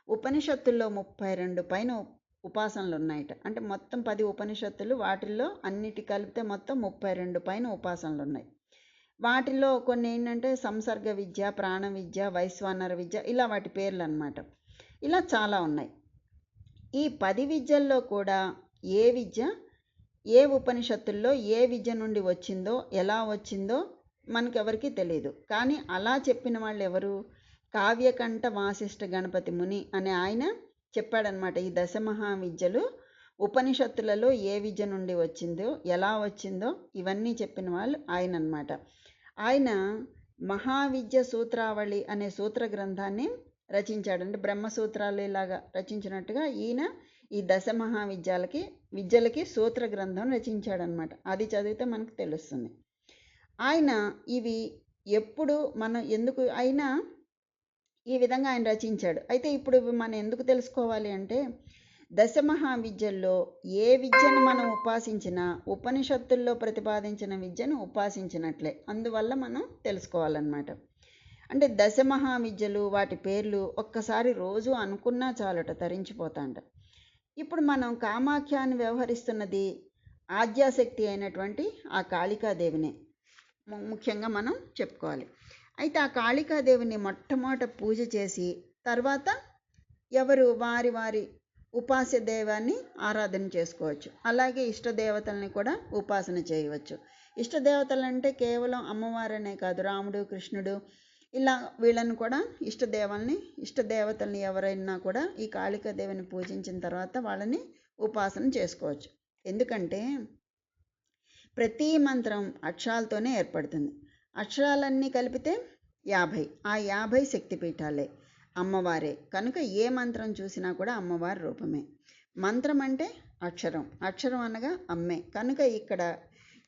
ఉపనిషత్తుల్లో 32 పైన ఉపాసనలు ఉన్నాయట. అంటే మొత్తం 10 ఉపనిషత్తులు, వాటిల్లో అన్నిటి కలిపితే మొత్తం 32 పైన ఉపాసనలు ఉన్నాయి. వాటిలో కొన్ని ఏంటంటే సంసర్గ విద్య, ప్రాణ విద్య, వైశ్వానర విద్య, ఇలా వాటి పేర్లు అన్నమాట. ఇలా చాలా ఉన్నాయి. ఈ 10 విద్యల్లో కూడా ఏ విద్య ఏ ఉపనిషత్తుల్లో ఏ విద్య నుండి వచ్చిందో, ఎలా వచ్చిందో మనకెవరికి తెలియదు. కానీ అలా చెప్పిన వాళ్ళు ఎవరు? కావ్యకంఠ వాసిష్ఠ గణపతి ముని అనే ఆయన చెప్పాడనమాట. ఈ దశమహావిద్యలు ఉపనిషత్తులలో ఏ విద్య నుండి వచ్చిందో, ఎలా వచ్చిందో ఇవన్నీ చెప్పిన వాళ్ళు ఆయన అన్నమాట. ఆయన మహావిద్య సూత్రావళి అనే సూత్ర గ్రంథాన్ని రచించాడు. అంటే బ్రహ్మసూత్రాలు ఇలాగా రచించినట్టుగా ఈయన ఈ విద్యలకి సూత్ర గ్రంథం రచించాడనమాట. అది చదివితే మనకు తెలుస్తుంది. ఆయన ఇవి ఎప్పుడు మనం ఎందుకు అయినా ఈ విధంగా ఆయన రచించాడు. అయితే ఇప్పుడు మనం ఎందుకు తెలుసుకోవాలి అంటే, దశమహావిద్యల్లో ఏ విద్యను మనం ఉపాసించినా ఉపనిషత్తుల్లో ప్రతిపాదించిన విద్యను ఉపాసించినట్లే. అందువల్ల మనం తెలుసుకోవాలన్నమాట. అంటే దశమహావిద్యలు వాటి పేర్లు ఒక్కసారి రోజు అనుకున్నా చాలట, తరించిపోతాంట. ఇప్పుడు మనం కామాఖ్య అని వ్యవహరిస్తున్నది ఆద్యాశక్తి అయినటువంటి ఆ కాళికాదేవినే ముఖ్యంగా మనం చెప్పుకోవాలి. అయితే ఆ కాళికాదేవిని మొట్టమొదట పూజ చేసి తర్వాత ఎవరు వారి ఉపాస్య దైవాన్ని ఆరాధన చేసుకోవచ్చు. అలాగే ఇష్టదేవతల్ని కూడా ఉపాసన చేయవచ్చు. ఇష్టదేవతలు అంటే కేవలం అమ్మవారనే కాదు, రాముడు, కృష్ణుడు, ఇలా వీళ్ళని కూడా ఇష్టదేవతల్ని ఎవరైనా కూడా ఈ కాళికాదేవిని పూజించిన తర్వాత వాళ్ళని ఉపాసన చేసుకోవచ్చు. ఎందుకంటే ప్రతి మంత్రం అక్షరాలతోనే ఏర్పడుతుంది. అక్షరాలన్నీ కలిపితే 50. ఆ 50 శక్తిపీఠాలే, అమ్మవారే. కనుక ఏ మంత్రం చూసినా కూడా అమ్మవారి రూపమే. మంత్రం అంటే అక్షరం, అక్షరం అనగా అమ్మే. కనుక ఇక్కడ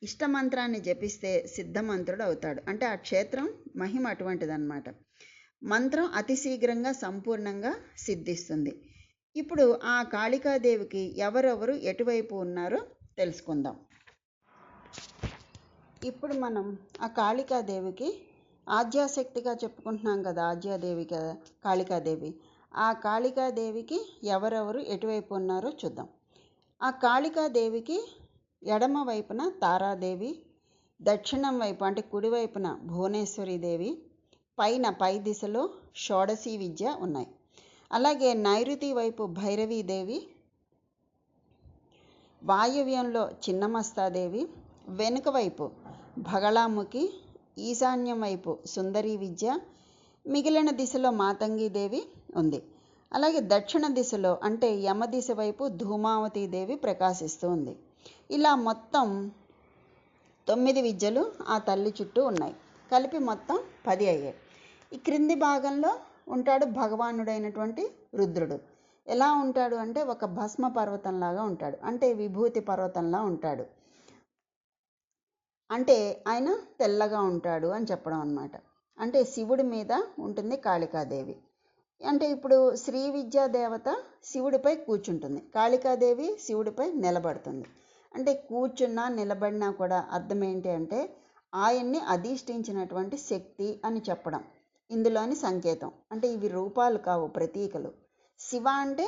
ఇష్టమంత్రాన్ని జపిస్తే సిద్ధమంత్రుడు అవుతాడు. అంటే ఆ క్షేత్రం మహిమ అటువంటిదన్నమాట. మంత్రం అతి శీఘ్రంగా సంపూర్ణంగా సిద్ధిస్తుంది. ఇప్పుడు ఆ కాళికాదేవికి ఎవరెవరు ఎటువైపు ఉన్నారో తెలుసుకుందాం. ఇప్పుడు మనం ఆ కాళికాదేవికి ఆద్యాశక్తిగా చెప్పుకుంటున్నాం కదా, ఆద్యాదేవి కదా కాళికాదేవి. ఆ కాళికాదేవికి ఎవరెవరు ఎటువైపు ఉన్నారో చూద్దాం. ఆ కాళికాదేవికి ఎడమ వైపున తారాదేవి, దక్షిణం వైపు అంటే కుడివైపున భువనేశ్వరీదేవి, పై దిశలో షోడశీ విద్య ఉన్నాయి. అలాగే నైరుతి వైపు భైరవీదేవి, వాయువ్యంలో చిన్నమస్తాదేవి, వెనుక వైపు భగళాముఖి, ఈశాన్యం వైపు సుందరీ విద్య, మిగిలిన దిశలో మాతంగీదేవి ఉంది. అలాగే దక్షిణ దిశలో అంటే యమదిశ వైపు ధూమావతీదేవి ప్రకాశిస్తూ ఉంది. ఇలా మొత్తం 9 విద్యలు ఆ తల్లి చుట్టూ ఉన్నాయి. కలిపి మొత్తం 10 అయ్యాయి. ఈ క్రింది భాగంలో ఉంటాడు భగవానుడైనటువంటి రుద్రుడు. ఎలా ఉంటాడు అంటే ఒక భస్మ పర్వతంలాగా ఉంటాడు, అంటే విభూతి పర్వతంలా ఉంటాడు, అంటే ఆయన తెల్లగా ఉంటాడు అని చెప్పడం అన్నమాట. అంటే శివుడి మీద ఉంటుంది కాళికాదేవి. అంటే ఇప్పుడు శ్రీ విద్యా దేవత శివుడిపై కూర్చుంటుంది, కాళికాదేవి శివుడిపై నిలబడుతుంది. అంటే కూర్చున్నా నిలబడినా కూడా అర్థం ఏంటి అంటే ఆయన్ని అధిష్ఠించినటువంటి శక్తి అని చెప్పడం ఇందులోని సంకేతం. అంటే ఇవి రూపాలు కావు, ప్రతీకలు. శివ అంటే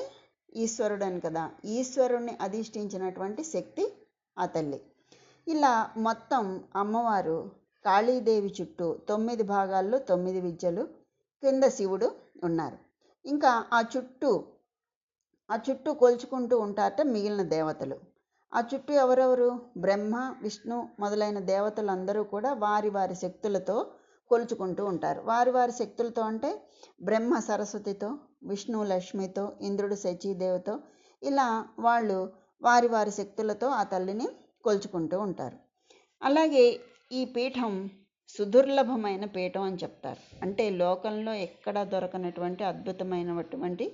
ఈశ్వరుడు అని కదా, ఈశ్వరుణ్ణి అధిష్ఠించినటువంటి శక్తి ఆ తల్లి. ఇలా మొత్తం అమ్మవారు కాళీదేవి చుట్టూ 9 భాగాల్లో 9 విద్యలు, కింద శివుడు ఉన్నారు. ఇంకా ఆ చుట్టూ కొలుచుకుంటూ ఉంటారట మిగిలిన దేవతలు. ఆ చుట్టూ ఎవరెవరు? బ్రహ్మ, విష్ణు మొదలైన దేవతలందరూ కూడా వారి వారి శక్తులతో కొలుచుకుంటూ ఉంటారు. వారి వారి శక్తులతో అంటే బ్రహ్మ సరస్వతితో, విష్ణు లక్ష్మితో, ఇంద్రుడు శచీదేవితో, ఇలా వాళ్ళు వారి వారి శక్తులతో ఆ తల్లిని కొలుచుకుంటూ ఉంటారు. అలాగే ఈ పీఠం సుదుర్లభమైన పీఠం అని చెప్తారు. అంటే లోకంలో ఎక్కడా దొరకనటువంటి అద్భుతమైనటువంటి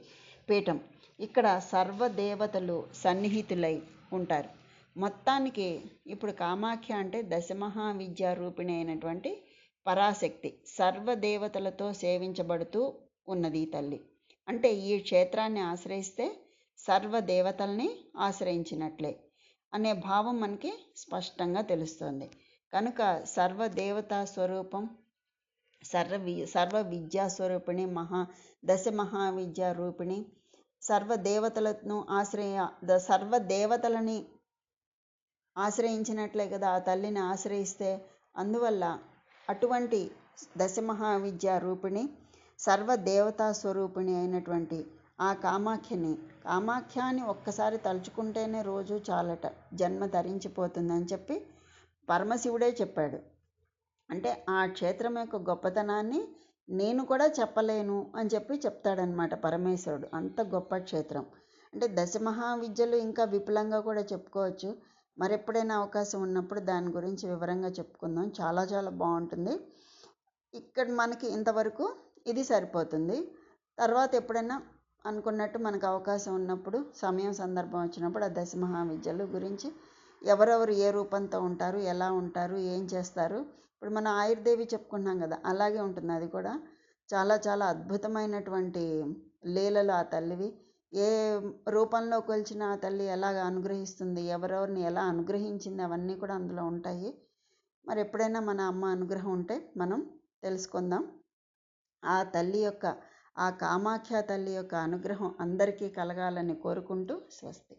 పీఠం. ఇక్కడ సర్వదేవతలు సన్నిహితులై ఉంటారు. మొత్తానికి ఇప్పుడు కామాఖ్య అంటే దశమహావిద్యా రూపిణి అయినటువంటి పరాశక్తి సర్వదేవతలతో సేవించబడుతూ ఉన్నది ఈ తల్లి. అంటే ఈ క్షేత్రాన్ని ఆశ్రయిస్తే సర్వదేవతల్ని ఆశ్రయించినట్లే అనే భావం మనకి స్పష్టంగా తెలుస్తుంది. కనుక సర్వదేవతా స్వరూపం, సర్వ విద్యా స్వరూపిణి, దశమహావిద్యా రూపిణి, సర్వదేవతలని ఆశ్రయించినట్లే కదా ఆ తల్లిని ఆశ్రయిస్తే. అందువల్ల అటువంటి దశమహావిద్యా రూపిణి, సర్వదేవతా స్వరూపిణి అయినటువంటి ఆ కామాఖ్యాని ఒక్కసారి తలుచుకుంటేనే రోజు చాలట, జన్మ తరించిపోతుందని చెప్పి పరమశివుడే చెప్పాడు. అంటే ఆ క్షేత్రం యొక్క గొప్పతనాన్ని నేను కూడా చెప్పలేను అని చెప్పి చెప్తాడనమాట పరమేశ్వరుడు. అంత గొప్ప క్షేత్రం. అంటే దశమహావిద్యలు ఇంకా విపులంగా కూడా చెప్పుకోవచ్చు. మరెప్పుడైనా అవకాశం ఉన్నప్పుడు దాని గురించి వివరంగా చెప్పుకుందాం. చాలా చాలా బాగుంటుంది. ఇక్కడ మనకి ఇంతవరకు ఇది సరిపోతుంది. తర్వాత ఎప్పుడైనా అనుకున్నట్టు మనకు అవకాశం ఉన్నప్పుడు, సమయం సందర్భం వచ్చినప్పుడు ఆ దశమహావిద్యలు గురించి ఎవరెవరు ఏ రూపంతో ఉంటారు, ఎలా ఉంటారు, ఏం చేస్తారు. ఇప్పుడు మనం ఆయుర్దేవి చెప్పుకున్నాం కదా, అలాగే ఉంటుంది అది కూడా. చాలా చాలా అద్భుతమైనటువంటి లీలలు ఆ తల్లివి. ఏ రూపంలో కొలిచిన ఆ తల్లి ఎలాగ అనుగ్రహిస్తుంది, ఎవరెవరిని ఎలా అనుగ్రహించింది, అవన్నీ కూడా అందులో ఉంటాయి. మరి ఎప్పుడైనా మన అమ్మ అనుగ్రహం ఉంటే మనం తెలుసుకుందాం. ఆ తల్లి యొక్క, ఆ కామాఖ్య తల్లి యొక్క అనుగ్రహం అందరికీ కలగాలని కోరుకుంటూ స్వస్తి.